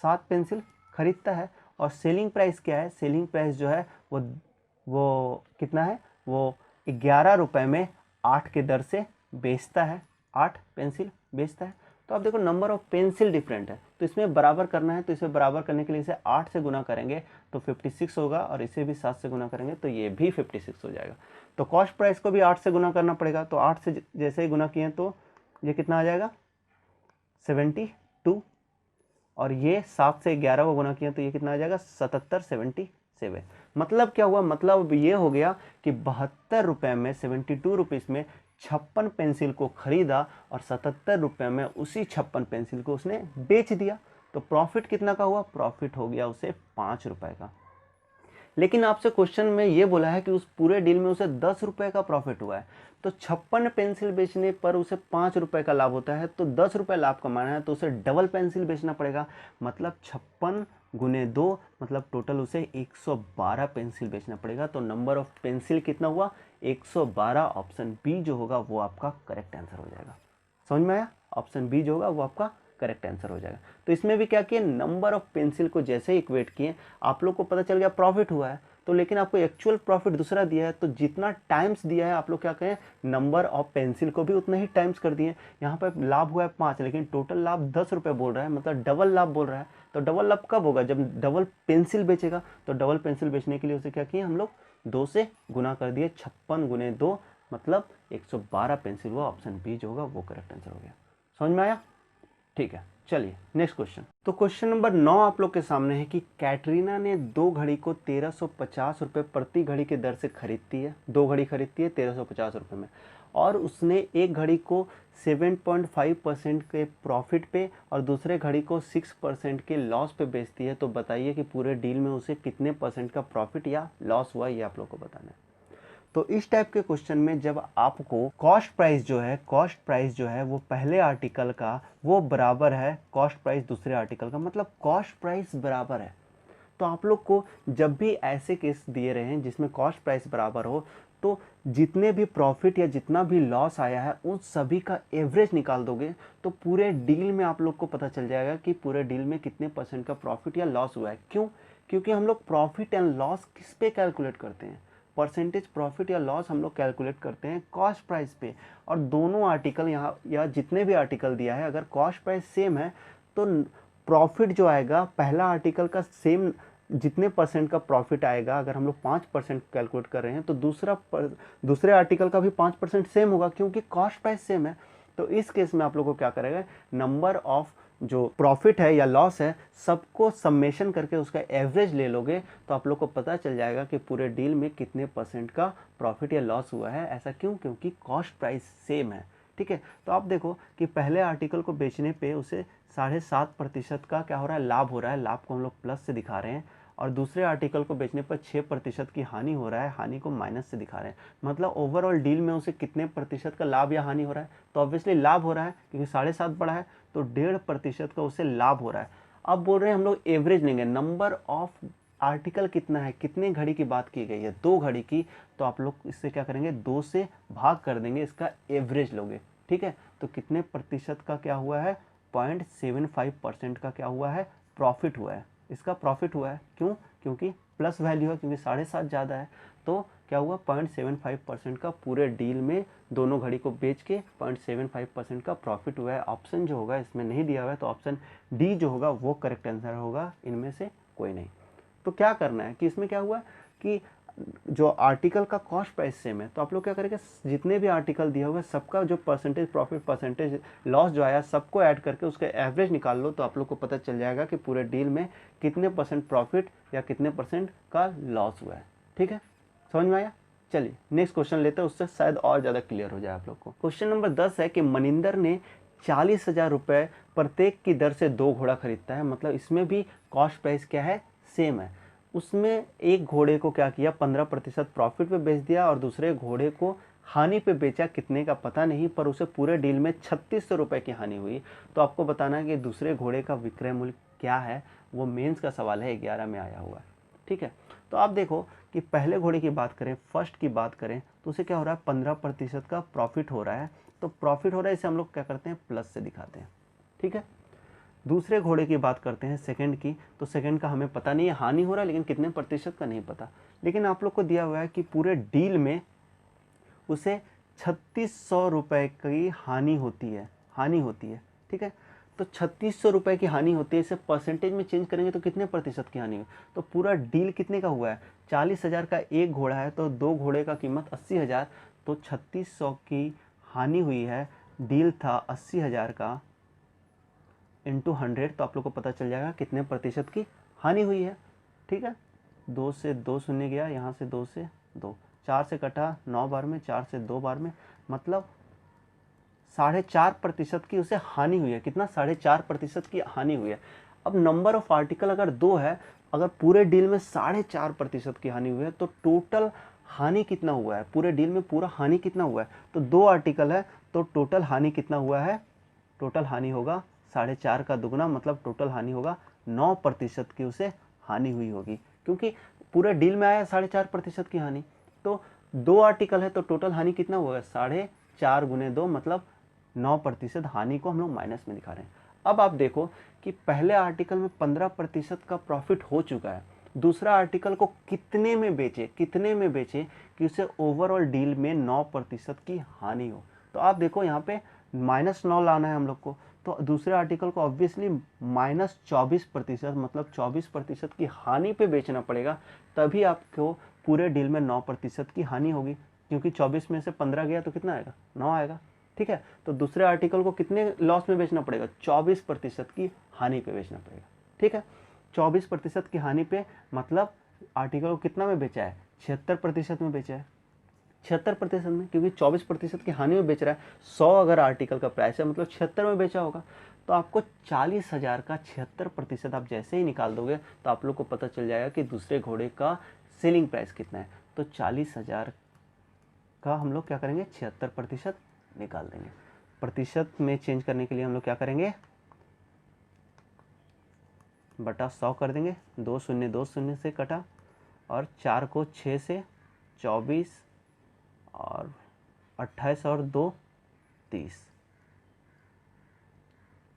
7 पेंसिल खरीदता है। और सेलिंग प्राइस क्या है, सेलिंग प्राइस जो है वो कितना है, वो 11 रुपये में 8 के दर से बेचता है, 8 पेंसिल बेचता है। तो आप देखो नंबर ऑफ पेंसिल डिफरेंट है, तो इसमें बराबर करना है। तो इसे बराबर करने के लिए इसे 8 से गुना करेंगे तो 56 होगा, और इसे भी 7 से गुना करेंगे तो ये भी 56 हो जाएगा। तो कॉस्ट प्राइस को भी 8 से गुना करना पड़ेगा। तो 8 से जैसे ही गुना किए तो ये कितना आ जाएगा, 72, और ये 7 से 11 को गुना किया तो ये कितना आ जाएगा, 77, 77। मतलब क्या हुआ, मतलब ये हो गया कि 72 रुपये में 72 रुपीज़ में 56 पेंसिल को खरीदा, और 77 रुपये में उसी 56 पेंसिल को उसने बेच दिया। तो प्रॉफिट कितना का हुआ, प्रॉफिट हो गया उसे 5 रुपये का। लेकिन आपसे क्वेश्चन में ये बोला है कि उस पूरे डील में उसे 10 रुपये का प्रॉफिट हुआ है। तो 56 पेंसिल बेचने पर उसे 5 रुपये का लाभ होता है। तो 10 रुपये लाभ कमाना है तो उसे डबल पेंसिल बेचना पड़ेगा। मतलब 56 गुने 2, मतलब टोटल उसे 112 पेंसिल बेचना पड़ेगा। तो नंबर ऑफ पेंसिल कितना हुआ, 112। ऑप्शन बी जो होगा वो आपका करेक्ट आंसर हो जाएगा। समझ में आया? ऑप्शन बी जो होगा वो आपका करेक्ट आंसर हो जाएगा। तो इसमें भी क्या किए, नंबर ऑफ पेंसिल को जैसे ही इक्वेट किए, आप लोग को पता चल गया प्रॉफिट हुआ है। तो लेकिन आपको एक्चुअल प्रॉफिट दूसरा दिया है, तो जितना टाइम्स दिया है आप लोग क्या करें, नंबर ऑफ पेंसिल को भी उतना ही टाइम्स कर दिए। यहाँ पर लाभ हुआ है 5, लेकिन टोटल लाभ 10 रुपये बोल रहा है, मतलब डबल लाभ बोल रहा है। तो डबल लाभ कब होगा, जब डबल पेंसिल बेचेगा। तो डबल पेंसिल बेचने के लिए उसे क्या किए हम लोग, 2 से गुना कर दिए, 56 गुने 2 मतलब 112 पेंसिल हुआ। ऑप्शन बी जो होगा वो करेक्ट आंसर हो गया। समझ में आया? ठीक है, चलिए नेक्स्ट क्वेश्चन। तो क्वेश्चन नंबर 9 आप लोग के सामने है कि कैटरीना ने 2 घड़ी को 1350 रुपये प्रति घड़ी के दर से खरीदती है। 2 घड़ी खरीदती है 1350 रुपये में, और उसने एक घड़ी को 7.5% के प्रॉफिट पे और दूसरे घड़ी को 6% के लॉस पे बेचती है। तो बताइए कि पूरे डील में उसे कितने परसेंट का प्रॉफिट या लॉस हुआ, ये आप लोग को बताना है। तो इस टाइप के क्वेश्चन में जब आपको कॉस्ट प्राइस जो है वो पहले आर्टिकल का वो बराबर है कॉस्ट प्राइस दूसरे आर्टिकल का, मतलब कॉस्ट प्राइस बराबर है। तो आप लोग को जब भी ऐसे केस दिए रहे हैं जिसमें कॉस्ट प्राइस बराबर हो, तो जितने भी प्रॉफिट या जितना भी लॉस आया है उन सभी का एवरेज निकाल दोगे तो पूरे डील में आप लोग को पता चल जाएगा कि पूरे डील में कितने परसेंट का प्रॉफिट या लॉस हुआ है। क्यों? क्योंकि हम लोग प्रॉफिट एंड लॉस किस पे कैलकुलेट करते हैं, परसेंटेज प्रॉफिट या लॉस हम लोग कैलकुलेट करते हैं कॉस्ट प्राइस पे। और दोनों आर्टिकल यहाँ या जितने भी आर्टिकल दिया है, अगर कॉस्ट प्राइस सेम है तो प्रॉफिट जो आएगा पहला आर्टिकल का सेम जितने परसेंट का प्रॉफिट आएगा, अगर हम लोग 5% कैलकुलेट कर रहे हैं तो दूसरे आर्टिकल का भी 5% सेम होगा, क्योंकि कॉस्ट प्राइस सेम है। तो इस केस में आप लोग को क्या करेगा, नंबर ऑफ जो प्रॉफिट है या लॉस है सबको सम्मेशन करके उसका एवरेज ले लोगे तो आप लोग को पता चल जाएगा कि पूरे डील में कितने परसेंट का प्रॉफिट या लॉस हुआ है। ऐसा क्यों? क्योंकि कॉस्ट प्राइस सेम है। ठीक है, तो आप देखो कि पहले आर्टिकल को बेचने पे उसे 7.5% का क्या हो रहा है, लाभ हो रहा है। लाभ को हम लोग प्लस से दिखा रहे हैं, और दूसरे आर्टिकल को बेचने पर 6% की हानि हो रहा है, हानि को माइनस से दिखा रहे हैं। मतलब ओवरऑल डील में उसे कितने प्रतिशत का लाभ या हानि हो रहा है, तो ऑब्वियसली लाभ हो रहा है क्योंकि 7.5 बढ़ा है, तो 1.5% का उसे लाभ हो रहा है। अब बोल रहे हैं हम लोग एवरेज लेंगे, नंबर ऑफ आर्टिकल कितना है, कितने घड़ी की बात की गई है, 2 घड़ी की। तो आप लोग इससे क्या करेंगे, 2 से भाग कर देंगे, इसका एवरेज लोगे। ठीक है, तो कितने प्रतिशत का क्या हुआ है, 0.75% का क्या हुआ है, प्रॉफिट हुआ है। इसका प्रॉफिट हुआ है, क्यों? क्योंकि प्लस वैल्यू है, क्योंकि 7.5 ज़्यादा है। तो क्या हुआ, 0.75% का पूरे डील में दोनों घड़ी को बेच के 0.75% का प्रॉफिट हुआ है। ऑप्शन जो होगा इसमें नहीं दिया हुआ है, तो ऑप्शन डी जो होगा वो करेक्ट आंसर होगा, इनमें से कोई नहीं। तो क्या करना है कि इसमें क्या हुआ कि जो आर्टिकल का कॉस्ट प्राइस सेम है, तो आप लोग क्या करेंगे, जितने भी आर्टिकल दिया हुआ है सबका जो परसेंटेज प्रॉफिट परसेंटेज लॉस जो आया सबको ऐड करके उसका एवरेज निकाल लो, तो आप लोग को पता चल जाएगा कि पूरे डील में कितने परसेंट प्रॉफिट या कितने परसेंट का लॉस हुआ है। ठीक है, समझ में आया? चलिए नेक्स्ट क्वेश्चन लेते हैं, उससे शायद और ज़्यादा क्लियर हो जाए आप लोग को। क्वेश्चन नंबर 10 है कि मनिंदर ने 40,000 रुपये प्रत्येक की दर से 2 घोड़ा खरीदता है। मतलब इसमें भी कॉस्ट प्राइस क्या है, सेम है। उसमें एक घोड़े को क्या किया, 15% प्रॉफिट पे बेच दिया, और दूसरे घोड़े को हानि पे बेचा, कितने का पता नहीं, पर उसे पूरे डील में 3600 रुपये की हानि हुई। तो आपको बताना है कि दूसरे घोड़े का विक्रय मूल्य क्या है, वो मेंस का सवाल है, 11 में आया हुआ है। ठीक है, तो आप देखो कि पहले घोड़े की बात करें, फर्स्ट की बात करें, तो उसे क्या हो रहा है, 15% का प्रॉफिट हो रहा है। तो प्रॉफिट हो रहा है, इसे हम लोग क्या करते हैं, प्लस से दिखाते हैं। ठीक है, दूसरे घोड़े की बात करते हैं सेकंड की, तो सेकंड का हमें पता नहीं है, हानि हो रहा है, लेकिन कितने प्रतिशत का नहीं पता। लेकिन आप लोग को दिया हुआ है कि पूरे डील में उसे 3600 रुपये की हानि होती है। ठीक है, तो 3600 रुपये की हानि होती है, इसे परसेंटेज में चेंज करेंगे तो कितने प्रतिशत की हानि हुई, तो पूरा डील कितने का हुआ है, 40,000 का एक घोड़ा है, तो 2 घोड़े का कीमत 80,000, तो 3600 की हानि हुई है। डील था 80,000 का इंटू 100, तो आप लोग को पता चल जाएगा कितने प्रतिशत की हानि हुई है। ठीक है, 2 से 2 शून्य गया, यहाँ से 2 से 2, 4 से कटा 9 बार में, 4 से 2 बार में, मतलब 4.5% की उसे हानि हुई है। कितना, 4.5% की हानि हुई है। अब नंबर ऑफ आर्टिकल अगर 2 है, अगर पूरे डील में 4.5% की हानि हुई है, तो टोटल हानि कितना हुआ है, पूरे डील में पूरा हानि कितना हुआ है, तो 2 आर्टिकल है, तो टोटल हानि कितना हुआ है, टोटल हानि होगा 4.5 का दुगना, मतलब टोटल हानि होगा 9% की उसे हानि हुई होगी, क्योंकि पूरे डील में आया 4.5% की हानि। तो 2 आर्टिकल है, तो टोटल हानि कितना होगा, 4.5 गुने 2, मतलब 9% हानि को हम लोग माइनस में दिखा रहे हैं। अब आप देखो कि पहले आर्टिकल में 15% का प्रॉफिट हो चुका है, दूसरा आर्टिकल को कितने में बेचे, कितने में बेचे कि उसे ओवरऑल डील में 9% की हानि हो। तो आप देखो यहाँ पे -9 लाना है हम लोग को, तो दूसरे आर्टिकल को ऑब्वियसली -24% मतलब 24% की हानि पे बेचना पड़ेगा, तभी आपको पूरे डील में 9% की हानि होगी, क्योंकि 24 में से 15 गया तो कितना आएगा, 9 आएगा। ठीक है, तो दूसरे आर्टिकल को कितने लॉस में बेचना पड़ेगा, 24% की हानि पे बेचना पड़ेगा। ठीक है, 24% की हानि पे मतलब आर्टिकल को कितना में बेचा है, 76% में बेचा है, 76% में, क्योंकि 24% की हानि में बेच रहा है। 100 अगर आर्टिकल का प्राइस है मतलब 76 में बेचा होगा, तो आपको 40,000 का 76% आप जैसे ही निकाल दोगे तो आप लोग को पता चल जाएगा कि दूसरे घोड़े का सेलिंग प्राइस कितना है। तो 40,000 का हम लोग क्या करेंगे, 76% निकाल देंगे। प्रतिशत में चेंज करने के लिए हम लोग क्या करेंगे, बटा 100 कर देंगे, 2 शून्य 2 शून्य से कटा, और 4 को 6 से, 24 और 28 और 2 30।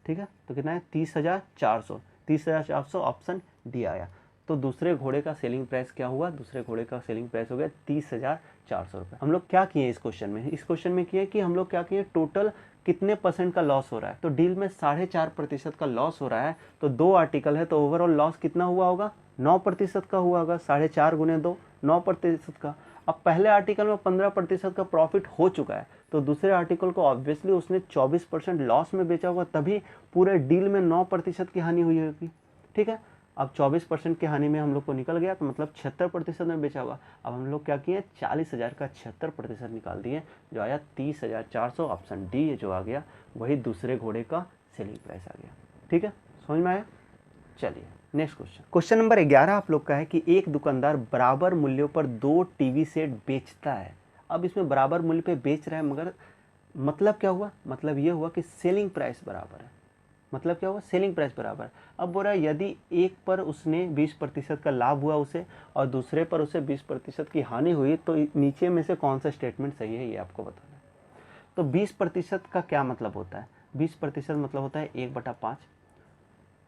ठीक है, तो कितना है, 30,400, 30,400 ऑप्शन डी आया। तो दूसरे घोड़े का सेलिंग प्राइस क्या हुआ, दूसरे घोड़े का सेलिंग प्राइस हो गया 30,400 रुपये। हम लोग क्या किए इस क्वेश्चन में, इस क्वेश्चन में किए कि हम लोग क्या किए, टोटल कितने % का लॉस हो रहा है। तो डील में 4.5% का लॉस हो रहा है, तो 2 आर्टिकल है तो ओवरऑल लॉस कितना हुआ होगा, 9% का हुआ होगा, 4.5 गुने 2, 9% का। अब पहले आर्टिकल में 15% का प्रॉफिट हो चुका है, तो दूसरे आर्टिकल को ऑब्वियसली उसने 24% लॉस में बेचा होगा, तभी पूरे डील में 9% की हानि हुई होगी। ठीक है, अब 24% की हानि में हम लोग को निकल गया, तो मतलब 76% में बेचा होगा। अब हम लोग क्या किए, 40,000 का 76% निकाल दिए, जो आया 30,400, ऑप्शन डी जो आ गया वही दूसरे घोड़े का सेलिंग प्राइस आ गया। ठीक है, समझ में आया। चलिए नेक्स्ट क्वेश्चन, क्वेश्चन नंबर 11 आप लोग का है कि एक दुकानदार बराबर मूल्यों पर 2 टीवी सेट बेचता है। अब इसमें बराबर मूल्य पे बेच रहा है, मगर मतलब क्या हुआ, मतलब ये हुआ कि सेलिंग प्राइस बराबर है। मतलब क्या हुआ, सेलिंग प्राइस बराबर है। अब बोल रहा है यदि एक पर उसने 20% का लाभ हुआ उसे, और दूसरे पर उसे 20% की हानि हुई, तो नीचे में से कौन सा स्टेटमेंट सही है ये आपको बताना है। तो 20% का क्या मतलब होता है, 20% मतलब होता है 1/5,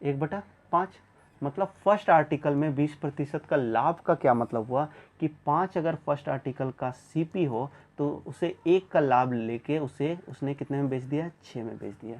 1/5 मतलब फर्स्ट आर्टिकल में 20% का लाभ का क्या मतलब हुआ कि 5 अगर फर्स्ट आर्टिकल का सीपी हो तो उसे 1 का लाभ लेके उसे उसने कितने में बेच दिया, 6 में बेच दिया।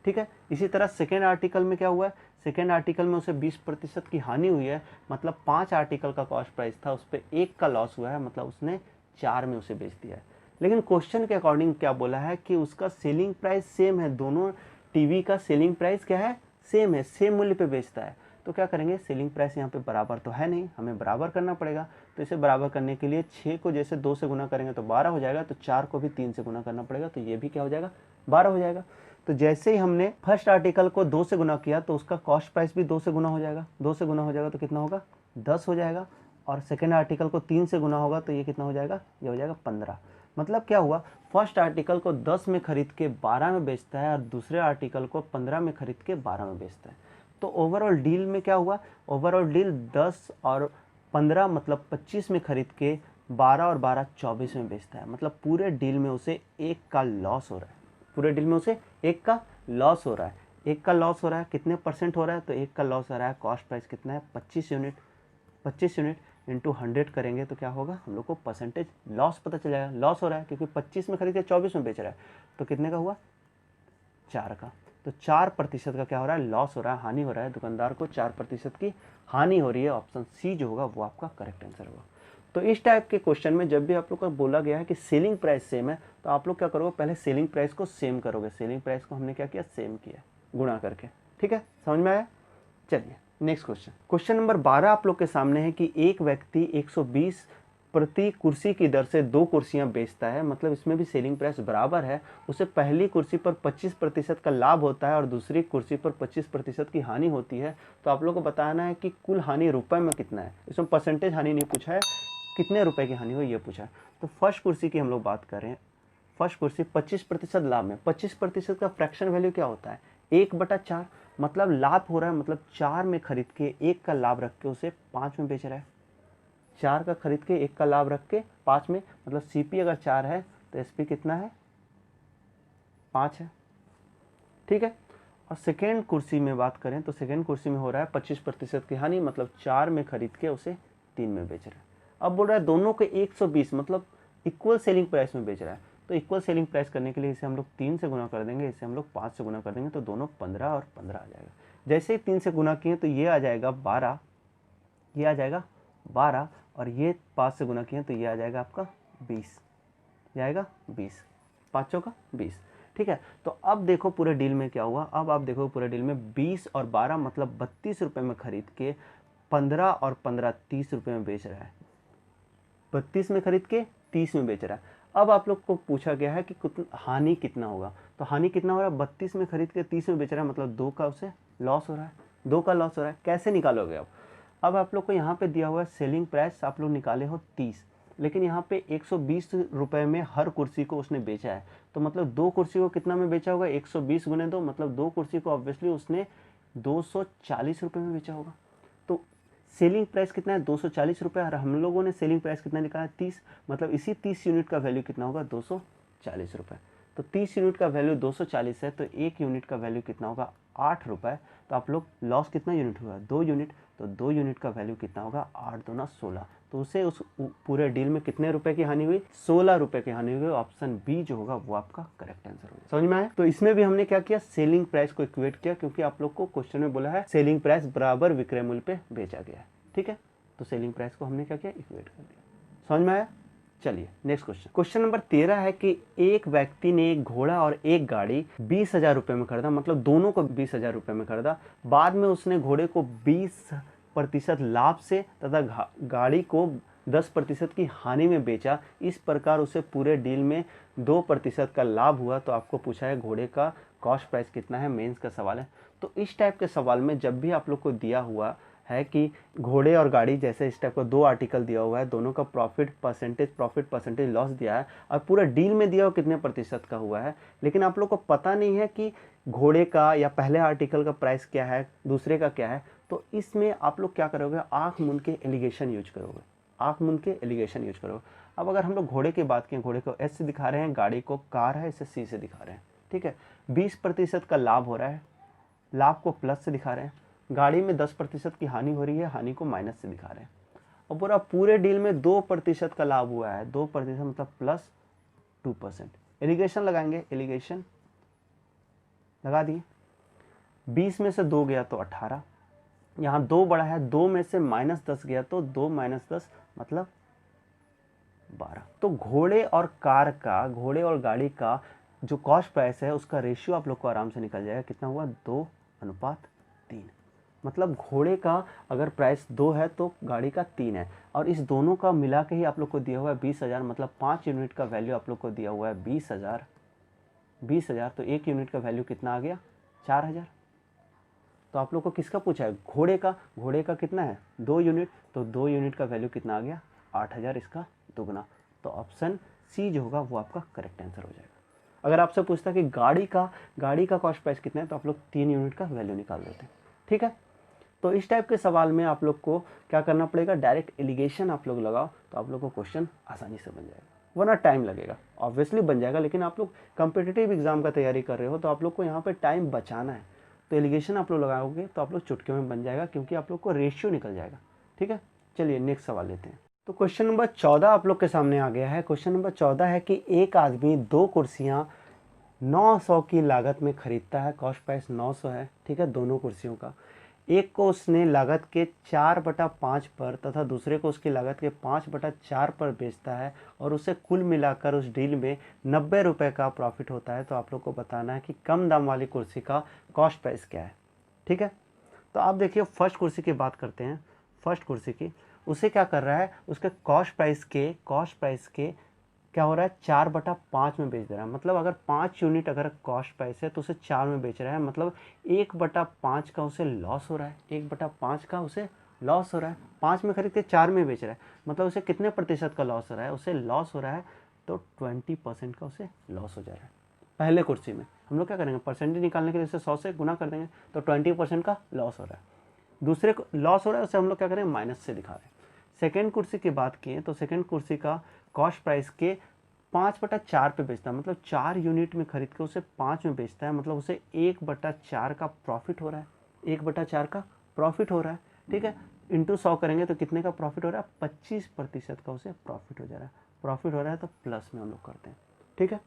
ठीक है, इसी तरह सेकेंड आर्टिकल में क्या हुआ है, सेकेंड आर्टिकल में उसे 20% की हानि हुई है, मतलब 5 आर्टिकल का कॉस्ट प्राइस था, उस पर 1 का लॉस हुआ है, मतलब उसने 4 में उसे बेच दिया है। लेकिन क्वेश्चन के अकॉर्डिंग क्या बोला है कि उसका सेलिंग प्राइस सेम है, दोनों टीवी का सेलिंग प्राइस क्या है, सेम है, सेम मूल्य पे बेचता है। तो क्या करेंगे, सेलिंग प्राइस यहाँ पे बराबर तो है नहीं, हमें बराबर करना पड़ेगा। तो इसे बराबर करने के लिए 6 को जैसे 2 से गुना करेंगे तो 12 हो जाएगा, तो 4 को भी 3 से गुना करना पड़ेगा, तो ये भी क्या हो जाएगा, 12 हो जाएगा। तो जैसे ही हमने फर्स्ट आर्टिकल को 2 से गुना किया तो उसका कॉस्ट प्राइस भी 2 से गुना हो जाएगा, 2 से गुना हो जाएगा तो कितना होगा, 10 हो जाएगा। और सेकेंड आर्टिकल को 3 से गुना होगा तो ये कितना हो जाएगा, ये हो जाएगा 15। मतलब क्या हुआ, फर्स्ट आर्टिकल को 10 में खरीद के 12 में बेचता है, और दूसरे आर्टिकल को 15 में खरीद के 12 में बेचता है। तो ओवरऑल डील में क्या हुआ, ओवरऑल डील 10 और 15 मतलब 25 में खरीद के 12 और 12 24 में बेचता है। मतलब पूरे डील में उसे 1 का लॉस हो रहा है, पूरे डील में उसे 1 का लॉस हो रहा है। 1 का लॉस हो रहा है, कितने % हो रहा है, तो 1 का लॉस हो रहा है, कॉस्ट प्राइस कितना है, 25 यूनिट, 25 यूनिट इंटू 100 करेंगे तो क्या होगा, हम लोग को परसेंटेज लॉस पता चल जाएगा। लॉस हो रहा है क्योंकि 25 में खरीद के 24 में बेच रहा है, तो कितने का हुआ, 4 का। तो 4% का क्या हो रहा है, लॉस हो रहा है, हानि हो रहा है, दुकानदार को 4% की हानि हो रही है। ऑप्शन सी जो होगा वो आपका करेक्ट आंसर होगा। तो इस टाइप के क्वेश्चन में जब भी आप लोग को बोला गया है कि सेलिंग प्राइस सेम है, तो आप लोग क्या करोगे, पहले सेलिंग प्राइस को सेम करोगे। सेलिंग प्राइस को हमने क्या किया, सेम किया, गुणा करके। ठीक है, समझ में आया। चलिए नेक्स्ट क्वेश्चन, क्वेश्चन नंबर 12 आप लोग के सामने है कि एक व्यक्ति 120 प्रति कुर्सी की दर से 2 कुर्सियां बेचता है, मतलब इसमें भी सेलिंग प्राइस बराबर है। उसे पहली कुर्सी पर 25% का लाभ होता है और दूसरी कुर्सी पर 25% की हानि होती है। तो आप लोग को बताना है कि कुल हानि रुपए में कितना है। इसमें परसेंटेज हानि नहीं पूछा है, कितने रुपए की हानि हुई ये पूछा है। तो फर्स्ट कुर्सी की हम लोग बात करें, फर्स्ट कुर्सी 25% लाभ में, 25% का फ्रैक्शन वैल्यू क्या होता है, 1/4। मतलब लाभ हो रहा है, मतलब 4 में खरीद के 1 का लाभ रख के उसे 5 में बेच रहा है। 4 का खरीद के 1 का लाभ रख के 5 में, मतलब सीपी अगर 4 है तो एसपी कितना है, 5 है। ठीक है, और सेकेंड कुर्सी में बात करें तो सेकेंड कुर्सी में हो रहा है 25% की हानि, मतलब 4 में खरीद के उसे 3 में बेच रहा है। अब बोल रहा है दोनों के 120 मतलब इक्वल सेलिंग प्राइस में बेच रहा है। तो इक्वल सेलिंग प्राइस करने के लिए इसे हम लोग 3 से गुना कर देंगे, इसे हम लोग 5 से गुना कर देंगे, तो दोनों 15 और 15 आ जाएगा। जैसे ही 3 से गुना किए तो ये आ जाएगा 12, ये आ जाएगा 12, और ये 5 से गुना किए तो ये आ जाएगा आपका 20, ये आएगा 20, 5 चौका 20। ठीक है, तो अब देखो पूरे डील में क्या हुआ। अब आप देखो पूरे डील में 20 और 12 मतलब 32 रुपये में खरीद के 15 और 15 30 रुपये में बेच रहा है। 32 में खरीद के 30 में बेच रहा है। अब आप लोग को पूछा गया है कि हानि कितना होगा, तो हानि कितना हो रहा है, 32 में खरीद के 30 में बेच रहा है, मतलब 2 का उसे लॉस हो रहा है, 2 का लॉस हो रहा है। कैसे निकालोगे अब आप लोग को यहाँ पे दिया हुआ है सेलिंग प्राइस आप लोग निकाले हो 30, लेकिन यहाँ पे 120 रुपये में हर कुर्सी को उसने बेचा है, तो मतलब 2 कुर्सी को कितना में बेचा होगा, 120 गुने 2, मतलब 2 कुर्सी को ऑब्वियसली उसने 240 रुपये में बेचा होगा। तो सेलिंग प्राइस कितना है, 240 रुपये, और हम लोगों ने सेलिंग प्राइस कितना निकाला, 30, मतलब इसी 30 यूनिट का वैल्यू कितना होगा, 240 रुपये। तो 30 यूनिट का वैल्यू 240 है, तो 1 यूनिट का वैल्यू कितना होगा, 8 रुपये। तो आप लोग लॉस कितना यूनिट हुआ, 2 यूनिट, तो 2 यूनिट का वैल्यू कितना होगा, 8 दूना 16। तो उसे उस पूरे डील में कितने रुपए की हानि हुई, 16 रुपये की हानि हुई। ऑप्शन बी जो होगा वो आपका करेक्ट आंसर होगा। समझ में आया। तो इसमें भी हमने क्या किया, सेलिंग प्राइस को इक्वेट किया, क्योंकि आप लोग को क्वेश्चन में बोला है सेलिंग प्राइस बराबर विक्रय मूल्य पे बेचा गया है। ठीक है, तो सेलिंग प्राइस को हमने क्या किया, इक्वेट कर दिया। समझ में आया। चलिए नेक्स्ट क्वेश्चन। क्वेश्चन नंबर 13 है कि एक व्यक्ति ने एक घोड़ा और एक गाड़ी 20,000 रुपये में खरीदा, मतलब दोनों को 20,000 रुपये में खरीदा। बाद में उसने घोड़े को 20% लाभ से तथा गाड़ी को 10% की हानि में बेचा। इस प्रकार उसे पूरे डील में 2% का लाभ हुआ। तो आपको पूछा है घोड़े का कॉस्ट प्राइस कितना है, मेंस का सवाल है। तो इस टाइप के सवाल में जब भी आप लोग को दिया हुआ है कि घोड़े और गाड़ी, जैसे इस टाइप का 2 आर्टिकल दिया हुआ है, दोनों का प्रॉफिट परसेंटेज लॉस दिया है, और पूरा डील में दिया हुआ कितने प्रतिशत का हुआ है, लेकिन आप लोग को पता नहीं है कि घोड़े का या पहले आर्टिकल का प्राइस क्या है, दूसरे का क्या है। तो इसमें आप लोग क्या करोगे, आंख मूंद के एलिगेशन यूज करोगे, आंख मूंद के एलिगेशन यूज करोगे। अब अगर हम लोग घोड़े की बात करें, घोड़े को एस से दिखा रहे हैं, गाड़ी को कार है, इसे सी से दिखा रहे हैं। ठीक है, 20% का लाभ हो रहा है, लाभ को प्लस से दिखा रहे हैं। गाड़ी में 10% की हानि हो रही है, हानि को माइनस से दिखा रहे हैं। और पूरे डील में 2% का लाभ हुआ है, 2% मतलब प्लस 2%। एलिगेशन लगाएंगे, एलिगेशन लगा दिए। 20 में से 2 गया तो 18, यहाँ 2 बड़ा है, 2 में से -10 गया तो 2 - 10 मतलब 12। तो घोड़े और कार का, घोड़े और गाड़ी का जो कॉस्ट प्राइस है उसका रेशियो आप लोग को आराम से निकल जाएगा। कितना हुआ, 2:3। मतलब घोड़े का अगर प्राइस 2 है तो गाड़ी का 3 है, और इस दोनों का मिला के ही आप लोग को दिया हुआ है 20,000, मतलब 5 यूनिट का वैल्यू आप लोग को दिया हुआ है 20,000। तो 1 यूनिट का वैल्यू कितना आ गया, 4,000। तो आप लोग को किसका पूछा है, घोड़े का। घोड़े का कितना है, 2 यूनिट, तो 2 यूनिट का वैल्यू कितना आ गया, 8,000, इसका दुगना। तो ऑप्शन सी जो होगा वो आपका करेक्ट आंसर हो जाएगा। अगर आपसे पूछता कि गाड़ी का कॉस्ट प्राइस कितना है, तो आप लोग 3 यूनिट का वैल्यू निकाल देते हैं। ठीक है, तो इस टाइप के सवाल में आप लोग को क्या करना पड़ेगा, डायरेक्ट एलिगेशन आप लोग लगाओ, तो आप लोग को क्वेश्चन आसानी से बन जाएगा, वरना टाइम लगेगा। ऑब्वियसली बन जाएगा, लेकिन आप लोग कॉम्पिटिटिव एग्जाम का तैयारी कर रहे हो तो आप लोग को यहाँ पे टाइम बचाना है। तो एलिगेशन आप लोग लगाओगे तो आप लोग चुटकी में बन जाएगा, क्योंकि आप लोग को रेशियो निकल जाएगा। ठीक है, चलिए नेक्स्ट सवाल लेते हैं। तो क्वेश्चन नंबर 14 आप लोग के सामने आ गया है। क्वेश्चन नंबर 14 है कि एक आदमी 2 कुर्सियाँ 900 की लागत में खरीदता है, कॉस्ट प्राइस 900 है। ठीक है, दोनों कुर्सियों का। एक को उसने लागत के 4/5 पर तथा दूसरे को उसकी लागत के 5/4 पर बेचता है, और उसे कुल मिलाकर उस डील में 90 रुपये का प्रॉफिट होता है। तो आप लोग को बताना है कि कम दाम वाली कुर्सी का कॉस्ट प्राइस क्या है। ठीक है, तो आप देखिए फर्स्ट कुर्सी की बात करते हैं। फर्स्ट कुर्सी की उसे क्या कर रहा है, उसके कॉस्ट प्राइस के क्या हो रहा है, 4/5 में बेच दे रहा है। मतलब अगर 5 यूनिट अगर कॉस्ट प्राइस है तो उसे 4 में बेच रहा है, मतलब 1/5 का उसे लॉस हो रहा है। 1/5 का उसे लॉस हो रहा है, 5 में खरीद के 4 में बेच रहा है, मतलब उसे कितने प्रतिशत का लॉस हो रहा है, उसे लॉस हो रहा है तो 20% का उसे लॉस हो जा रहा है। पहले कुर्सी में हम लोग क्या करेंगे, परसेंटेज निकालने के लिए उसे 100 से गुना कर देंगे, तो 20% का लॉस हो रहा है। दूसरे को लॉस हो रहा है, उसे हम लोग क्या करेंगे, माइनस से दिखा रहे हैं। सेकेंड कुर्सी की बात किए तो सेकेंड कुर्सी का कॉस्ट प्राइस के 5/4 पे बेचता है, मतलब 4 यूनिट में खरीद के उसे 5 में बेचता है, मतलब उसे 1/4 का प्रॉफिट हो रहा है, 1/4 का प्रॉफिट हो रहा है। ठीक है, इंटू 100 करेंगे तो कितने का प्रॉफिट हो रहा है, 25% का उसे प्रॉफिट हो जा रहा है। प्रॉफिट हो रहा है तो प्लस में हम लोग करते हैं। ठीक है,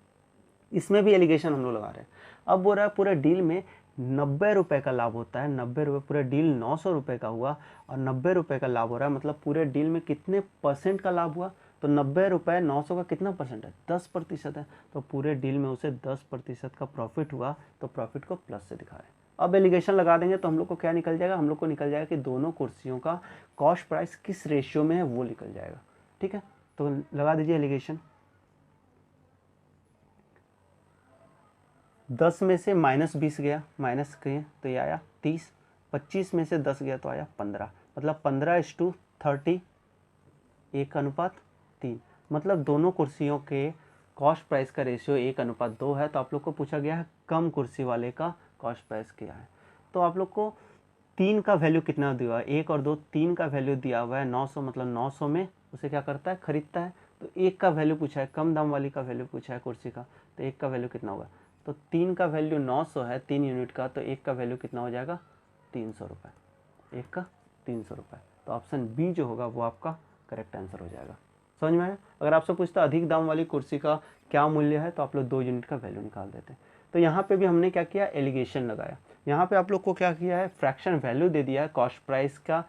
इसमें भी एलिगेशन हम लोग लगा रहे हैं। अब बोल रहा है पूरे डील में 90 रुपये का लाभ होता है, 90 रुपये, पूरे डील 900 रुपये का हुआ और 90 रुपये का लाभ हो रहा है, मतलब पूरे डील में कितने परसेंट का लाभ हुआ, तो 90 रुपये 900 का कितना परसेंट है, 10% है, तो पूरे डील में उसे 10% का प्रॉफिट हुआ, तो प्रॉफिट को प्लस से दिखा रहे हैं। अब एलिगेशन लगा देंगे तो हम लोग को क्या निकल जाएगा, हम लोग को निकल जाएगा कि दोनों कुर्सियों का कॉस्ट प्राइस किस रेशियो में है वो निकल जाएगा। ठीक है, तो लगा दीजिए एलिगेशन। 10 में से -20 गया, माइनस किए तो ये आया 30, 25 में से 10 गया तो आया 15, मतलब 15:30, 1:3, मतलब दोनों कुर्सियों के कॉस्ट प्राइस का रेशियो 1:2 है। तो आप लोग को पूछा गया है कम कुर्सी वाले का कॉस्ट प्राइस क्या है, तो आप लोग को 3 का वैल्यू कितना दिया हुआ है, 1 और 2, 3 का वैल्यू दिया हुआ है 900, मतलब 900 में उसे क्या करता है, खरीदता है। तो 1 का वैल्यू पूछा है, कम दाम वाली का वैल्यू पूछा है कुर्सी का, तो 1 का वैल्यू कितना होगा, तो 3 का वैल्यू 900 है, 3 यूनिट का, तो 1 का वैल्यू कितना हो जाएगा, 300 रुपये, 1 का 300 रुपये। तो ऑप्शन बी जो होगा वो आपका करेक्ट आंसर हो जाएगा। समझ में आया। अगर आपसे पूछता अधिक दाम वाली कुर्सी का क्या मूल्य है, तो आप लोग 2 यूनिट का वैल्यू निकाल देते हैं। तो यहाँ पे भी हमने क्या किया, एलिगेशन लगाया। यहाँ पे आप लोग को क्या किया है, फ्रैक्शन वैल्यू दे दिया है कॉस्ट प्राइस का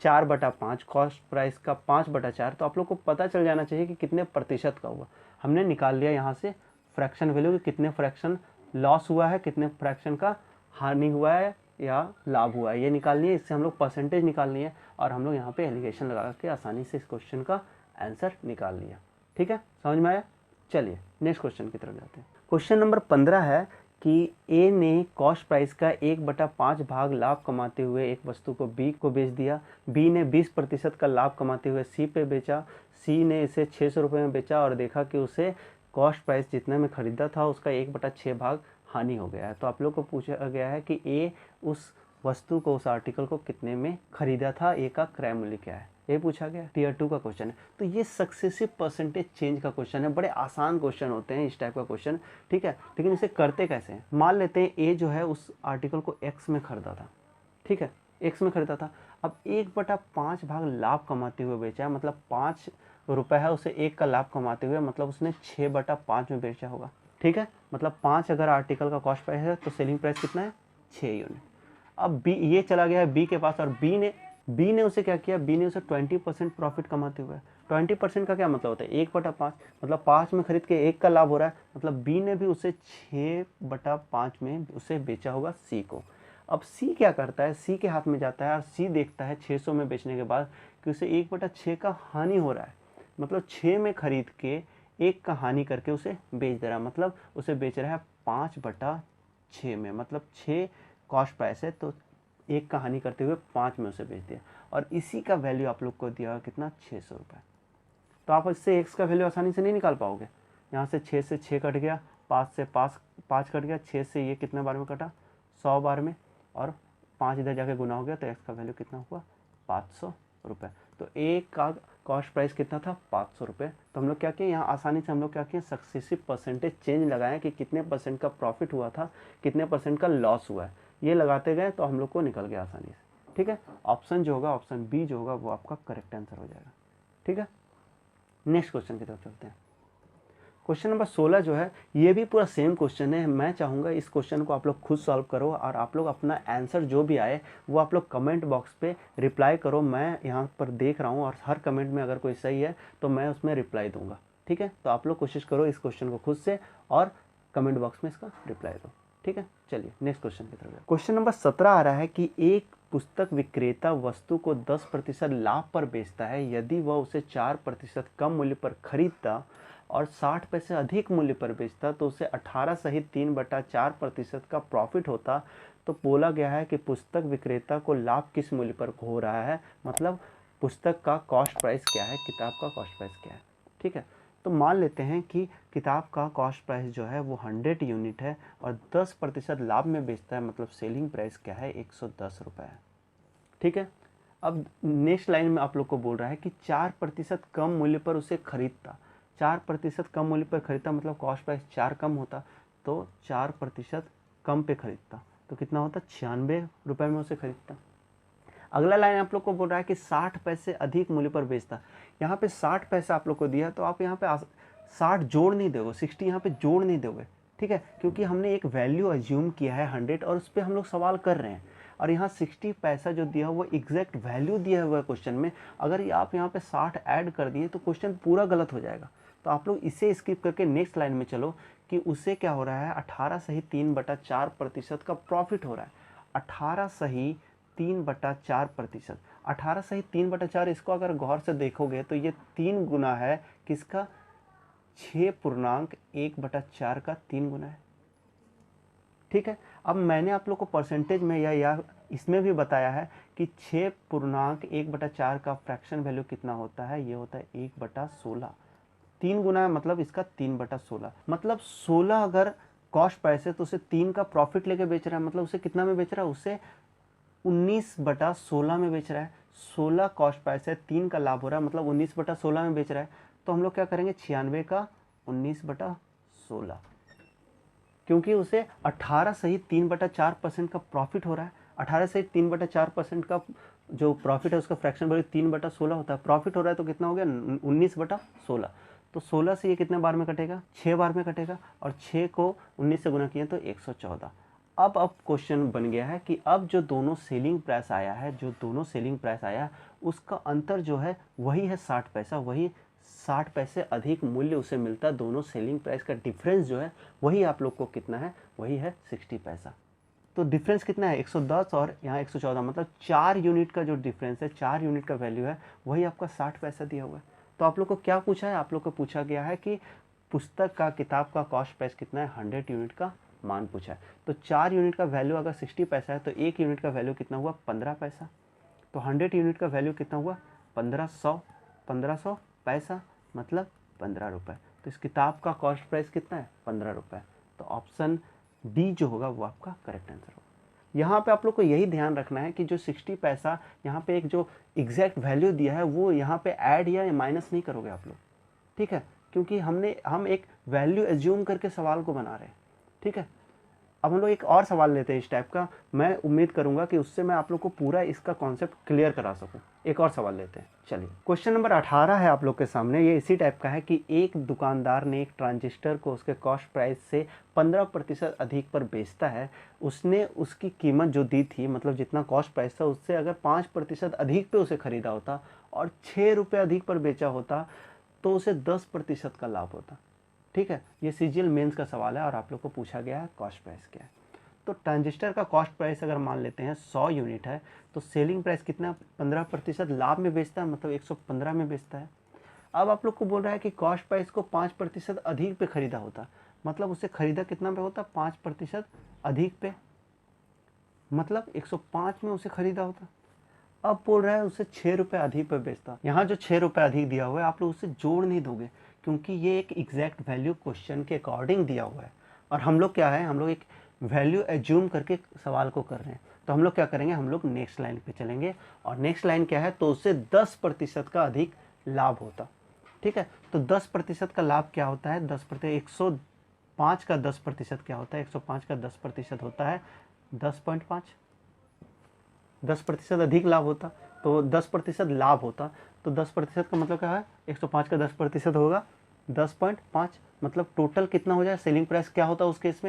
4/5, कॉस्ट प्राइस का 5/4, तो आप लोग को पता चल जाना चाहिए कि कितने प्रतिशत का हुआ। हमने निकाल लिया यहाँ से फ्रैक्शन वैल्यू कि कितने फ्रैक्शन लॉस हुआ है, कितने फ्रैक्शन का हानि हुआ है या लाभ हुआ है, ये निकालनी है। इससे हम लोग परसेंटेज निकालनी है और हम लोग यहाँ पे एलिगेशन लगा के आसानी से इस क्वेश्चन का आंसर निकाल लिया। ठीक है, समझ में आया। चलिए नेक्स्ट क्वेश्चन की तरफ जाते हैं। क्वेश्चन नंबर 15 है कि ए ने कॉस्ट प्राइस का 1/5 भाग लाभ कमाते हुए एक वस्तु को बी को बेच दिया। बी ने 20% का लाभ कमाते हुए सी पे बेचा। सी ने इसे 600 रुपये में बेचा और देखा कि उसे कॉस्ट प्राइस जितने में खरीदा था उसका 1/6 भाग हानि हो गया है। तो आप लोग को पूछा गया है कि ए उस वस्तु को, उस आर्टिकल को कितने में खरीदा था, ए का क्रय मूल्य क्या है, ये पूछा गया। टीयर 2 का क्वेश्चन है। तो ये सक्सेसिव परसेंटेज चेंज का क्वेश्चन है। बड़े आसान क्वेश्चन होते हैं इस टाइप का क्वेश्चन, ठीक है। लेकिन इसे करते कैसे हैं, मान लेते हैं ए जो है उस आर्टिकल को एक्स में खरीदा था, ठीक है, एक्स में खरीदा था। अब 1/5 भाग लाभ कमाते हुए बेचा है, मतलब 5 रुपये है, उसे 1 का लाभ कमाते हुए, मतलब उसने 6/5 में बेचा होगा, ठीक है। मतलब 5 अगर आर्टिकल का कॉस्ट प्राइस है तो सेलिंग प्राइस कितना है, 6 यूनिट। अब बी ये चला गया है बी के पास और बी ने उसे क्या किया, बी ने उसे 20% प्रॉफिट कमाते हुए, 20% का क्या मतलब होता है, 1/5, मतलब 5 में खरीद के 1 का लाभ हो रहा है, मतलब बी ने भी उसे 6/5 में उसे बेचा होगा सी को। अब सी क्या करता है, सी के हाथ में जाता है और सी देखता है 600 में बेचने के बाद कि उसे 1/6 का हानि हो रहा है, मतलब 6 में खरीद के 1 का हानि करके उसे बेच दे रहा है, मतलब उसे बेच रहा है 5/6 में, मतलब 6 कॉस्ट प्राइस है तो 1 का हानि करते हुए 5 में उसे बेच दिया। और इसी का वैल्यू आप लोग को दिया कितना, 600 रुपये। तो आप इससे एक्स का वैल्यू आसानी से नहीं निकाल पाओगे। यहाँ से 6 से 6 कट गया, 5 से 5 कट गया, 6 से ये कितने बार में कटा, 100 बार में, और 5 इधर जाके गुना हो गया, तो एक्स का वैल्यू कितना हुआ, 500 रुपये। तो एक का कॉस्ट प्राइस कितना था, 500 रुपये। तो हम लोग क्या किए, यहाँ आसानी से हम लोग क्या किए, सक्सेसिव परसेंटेज चेंज लगाएं कि कितने परसेंट का प्रॉफिट हुआ था, कितने परसेंट का लॉस हुआ है, ये लगाते गए तो हम लोग को निकल गया आसानी से। ठीक है, ऑप्शन जो होगा, ऑप्शन बी जो होगा वो आपका करेक्ट आंसर हो जाएगा। ठीक है, नेक्स्ट क्वेश्चन की तरफ चलते हैं। क्वेश्चन नंबर 16 जो है ये भी पूरा सेम क्वेश्चन है। मैं चाहूँगा इस क्वेश्चन को आप लोग खुद सॉल्व करो और आप लोग अपना आंसर जो भी आए वो आप लोग कमेंट बॉक्स पे रिप्लाई करो। मैं यहाँ पर देख रहा हूँ और हर कमेंट में अगर कोई सही है तो मैं उसमें रिप्लाई दूंगा। ठीक है, तो आप लोग कोशिश करो इस क्वेश्चन को खुद से और कमेंट बॉक्स में इसका रिप्लाई दो। ठीक है, चलिए नेक्स्ट क्वेश्चन की तरफ। क्वेश्चन नंबर 17 आ रहा है कि एक पुस्तक विक्रेता वस्तु को 10% लाभ पर बेचता है। यदि वह उसे 4% कम मूल्य पर खरीदता और 60 पैसे अधिक मूल्य पर बेचता तो उसे 18 सहित 3/4% का प्रॉफिट होता। तो बोला गया है कि पुस्तक विक्रेता को लाभ किस मूल्य पर हो रहा है, मतलब पुस्तक का कॉस्ट प्राइस क्या है, किताब का कॉस्ट प्राइस क्या है। ठीक है, तो मान लेते हैं कि किताब का कॉस्ट प्राइस जो है वो 100 यूनिट है और 10% लाभ में बेचता है, मतलब सेलिंग प्राइस क्या है, 110 रुपये है। ठीक है, अब नेक्स्ट लाइन में आप लोग को बोल रहा है कि 4% कम मूल्य पर उसे खरीदता। 4% कम मूल्य पर खरीदता, मतलब कॉस्ट प्राइस 4 कम होता, तो 4% कम पे खरीदता तो कितना होता, 96 रुपये में उसे खरीदता। अगला लाइन आप लोग को बोल रहा है कि 60 पैसे अधिक मूल्य पर बेचता। यहाँ पे 60 पैसा आप लोग को दिया, तो आप यहाँ पे 60 जोड़ नहीं दोगे, 60 यहाँ पे जोड़ नहीं दोगे, ठीक है, क्योंकि हमने एक वैल्यू अज्यूम किया है 100 और उस पर हम लोग सवाल कर रहे हैं। और यहाँ 60 पैसा जो दिया हुआ एग्जैक्ट वैल्यू दिया हुआ है क्वेश्चन में, अगर आप यहाँ पे 60 ऐड कर दिए तो क्वेश्चन पूरा गलत हो जाएगा। तो आप लोग इसे स्किप करके नेक्स्ट लाइन में चलो कि उससे क्या हो रहा है, 18 सही 3/4% का प्रॉफिट हो रहा है। 18 सही 3/4%, 18 सही 3/4, इसको अगर गौर से देखोगे तो ये 3 गुना है किसका, 6.1/4 का 3 गुना है, ठीक है। अब मैंने आप लोग को परसेंटेज में या इसमें भी बताया है कि 6.1/4 का फ्रैक्शन वैल्यू कितना होता है, ये होता है 1/16, 3 गुना है, मतलब इसका 3/16, मतलब 16 अगर कॉस्ट प्राइस है तो उसे 3 का प्रॉफिट लेके बेच रहा है, मतलब उसे कितना में बेच रहा है, उसे 19/16 में बेच रहा है। 16 कॉस्ट प्राइस है, 3 का लाभ हो रहा है, मतलब 19/16 में बेच रहा है। तो हम लोग क्या करेंगे, 96 का 19/16, क्योंकि उसे 18 सही 3/4% का प्रॉफिट हो रहा है। 18 सही 3/4% का जो प्रॉफिट है उसका फ्रैक्शन वैल्यू 3/16 होता है, प्रॉफिट हो रहा है तो कितना हो गया, 19/16। तो 16 से ये कितने बार में कटेगा, 6 बार में कटेगा, और 6 को 19 से गुना किया तो 114। अब क्वेश्चन बन गया है कि अब जो दोनों सेलिंग प्राइस आया है, उसका अंतर जो है वही है 60 पैसा, वही 60 पैसे अधिक मूल्य उसे मिलता है। दोनों सेलिंग प्राइस का डिफरेंस जो है वही आप लोग को कितना है, वही है 60 पैसा। तो डिफरेंस कितना है, 110 और यहाँ 114, मतलब 4 यूनिट का जो डिफरेंस है, 4 यूनिट का वैल्यू है, वही आपका 60 पैसा दिया हुआ है। तो आप लोग को क्या पूछा है, आप लोग को पूछा गया है कि पुस्तक का, किताब का कॉस्ट प्राइस कितना है, 100 यूनिट का मान पूछा है। तो 4 यूनिट का वैल्यू अगर 60 पैसा है तो 1 यूनिट का वैल्यू कितना हुआ, 15 पैसा। तो 100 यूनिट का वैल्यू कितना हुआ, 1500 पैसा, मतलब 15 रुपये। तो इस किताब का कॉस्ट प्राइस कितना है, 15 रुपये। तो ऑप्शन डी जो होगा वो आपका करेक्ट आंसर होगा। यहाँ पे आप लोग को यही ध्यान रखना है कि जो 60 पैसा यहाँ पे एक जो एग्जैक्ट वैल्यू दिया है वो यहाँ पे ऐड या माइनस नहीं करोगे आप लोग, ठीक है, क्योंकि हम एक वैल्यू एज्यूम करके सवाल को बना रहे हैं, ठीक है। अब हम लोग एक और सवाल लेते हैं इस टाइप का, मैं उम्मीद करूंगा कि उससे मैं आप लोग को पूरा इसका कॉन्सेप्ट क्लियर करा सकूं। एक और सवाल लेते हैं, चलिए। क्वेश्चन नंबर 18 है आप लोग के सामने, ये इसी टाइप का है कि एक दुकानदार ने एक ट्रांजिस्टर को उसके कॉस्ट प्राइस से 15% अधिक पर बेचता है। उसने उसकी कीमत जो दी थी, मतलब जितना कॉस्ट प्राइस था उससे अगर 5% अधिक पे उसे खरीदा होता और 6 रुपये अधिक पर बेचा होता तो उसे 10% का लाभ होता, ठीक है। ये सीजीएल मेंस का सवाल है और आप लोग को पूछा गया है कॉस्ट प्राइस क्या है। तो ट्रांजिस्टर का कॉस्ट प्राइस अगर मान लेते हैं 100 यूनिट है, तो सेलिंग प्राइस कितना, 15% लाभ में बेचता है, मतलब 115 में बेचता है। अब आप लोग को बोल रहा है कि कॉस्ट प्राइस को 5% अधिक पे खरीदा होता, मतलब उसे खरीदा कितना पे होता, 5% अधिक पे, मतलब 105 में उसे खरीदा होता। अब बोल रहा है उसे 6 रुपये अधिक पे बेचता। यहाँ जो 6 रुपये अधिक दिया हुआ है आप लोग उसे जोड़ नहीं दोगे, क्योंकि ये एक एग्जैक्ट वैल्यू क्वेश्चन के अकॉर्डिंग दिया हुआ है और हम लोग क्या है, हम लोग एक वैल्यू एज्यूम करके सवाल को कर रहे हैं। तो हम लोग क्या करेंगे, हम लोग नेक्स्ट लाइन पे चलेंगे और नेक्स्ट लाइन क्या है, तो उससे 10% का अधिक लाभ होता, ठीक है। तो 10% का लाभ क्या होता है, 10%, 105 का 10% क्या होता है, 105 का 10% होता है 10.5, 10% अधिक लाभ होता तो 10% लाभ होता, तो 10% का मतलब क्या है, 105 का 10% होगा 10.5, मतलब टोटल कितना हो जाए, सेलिंग प्राइस क्या होता उस केस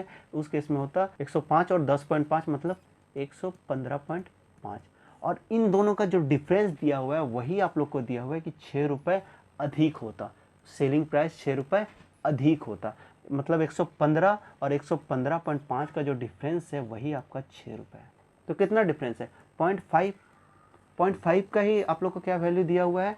में होता 105 और 10.5 मतलब 115.5। और इन दोनों का जो डिफरेंस दिया हुआ है वही आप लोग को दिया हुआ है कि 6 रुपये अधिक होता, सेलिंग प्राइस 6 रुपये अधिक होता, मतलब 115 और 115.5 का जो डिफरेंस है वही आपका 6 रुपये है। तो कितना डिफरेंस है, 0.5 का ही आप लोग को क्या वैल्यू दिया हुआ है,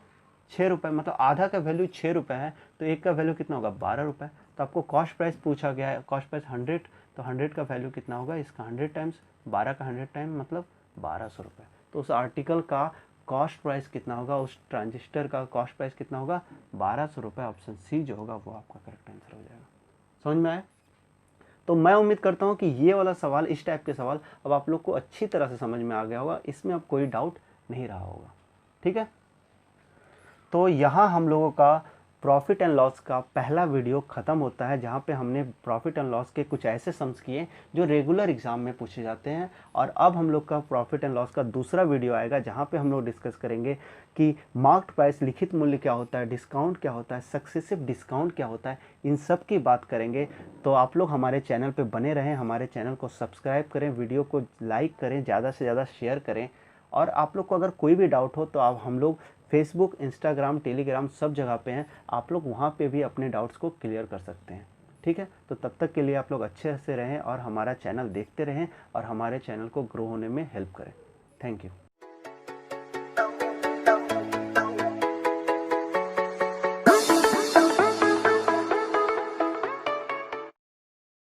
6 रुपये, मतलब आधा का वैल्यू 6 रुपये है, तो एक का वैल्यू कितना होगा, 12 रुपये। तो आपको कॉस्ट प्राइस पूछा गया है, कॉस्ट प्राइस 100, तो 100 का वैल्यू कितना होगा, इसका 100 टाइम्स 12 का 100 टाइम मतलब 1200 रुपये। तो उस आर्टिकल का कॉस्ट प्राइस कितना होगा, उस ट्रांजिस्टर का कॉस्ट प्राइस कितना होगा, 1200 रुपये। ऑप्शन सी जो होगा वो आपका करेक्ट आंसर हो जाएगा। समझ में आया? तो मैं उम्मीद करता हूँ कि ये वाला सवाल, इस टाइप के सवाल अब आप लोग को अच्छी तरह से समझ में आ गया होगा, इसमें अब कोई डाउट नहीं रहा होगा, ठीक है। तो यहाँ हम लोगों का प्रॉफिट एंड लॉस का पहला वीडियो ख़त्म होता है, जहाँ पे हमने प्रॉफिट एंड लॉस के कुछ ऐसे सम्स किए जो रेगुलर एग्जाम में पूछे जाते हैं। और अब हम लोग का प्रॉफिट एंड लॉस का दूसरा वीडियो आएगा, जहाँ पे हम लोग डिस्कस करेंगे कि मार्क्ड प्राइस लिखित मूल्य क्या होता है, डिस्काउंट क्या होता है, सक्सेसिव डिस्काउंट क्या होता है, इन सब की बात करेंगे। तो आप लोग हमारे चैनल पे बने रहें, हमारे चैनल को सब्सक्राइब करें, वीडियो को लाइक करें, ज़्यादा से ज़्यादा शेयर करें। और आप लोग को अगर कोई भी डाउट हो तो आप हम लोग फेसबुक, इंस्टाग्राम, टेलीग्राम सब जगह पे हैं, आप लोग वहाँ पे भी अपने डाउट्स को क्लियर कर सकते हैं। ठीक है, तो तब तक के लिए आप लोग अच्छे से रहें और हमारा चैनल देखते रहें और हमारे चैनल को ग्रो होने में हेल्प करें। Thank you.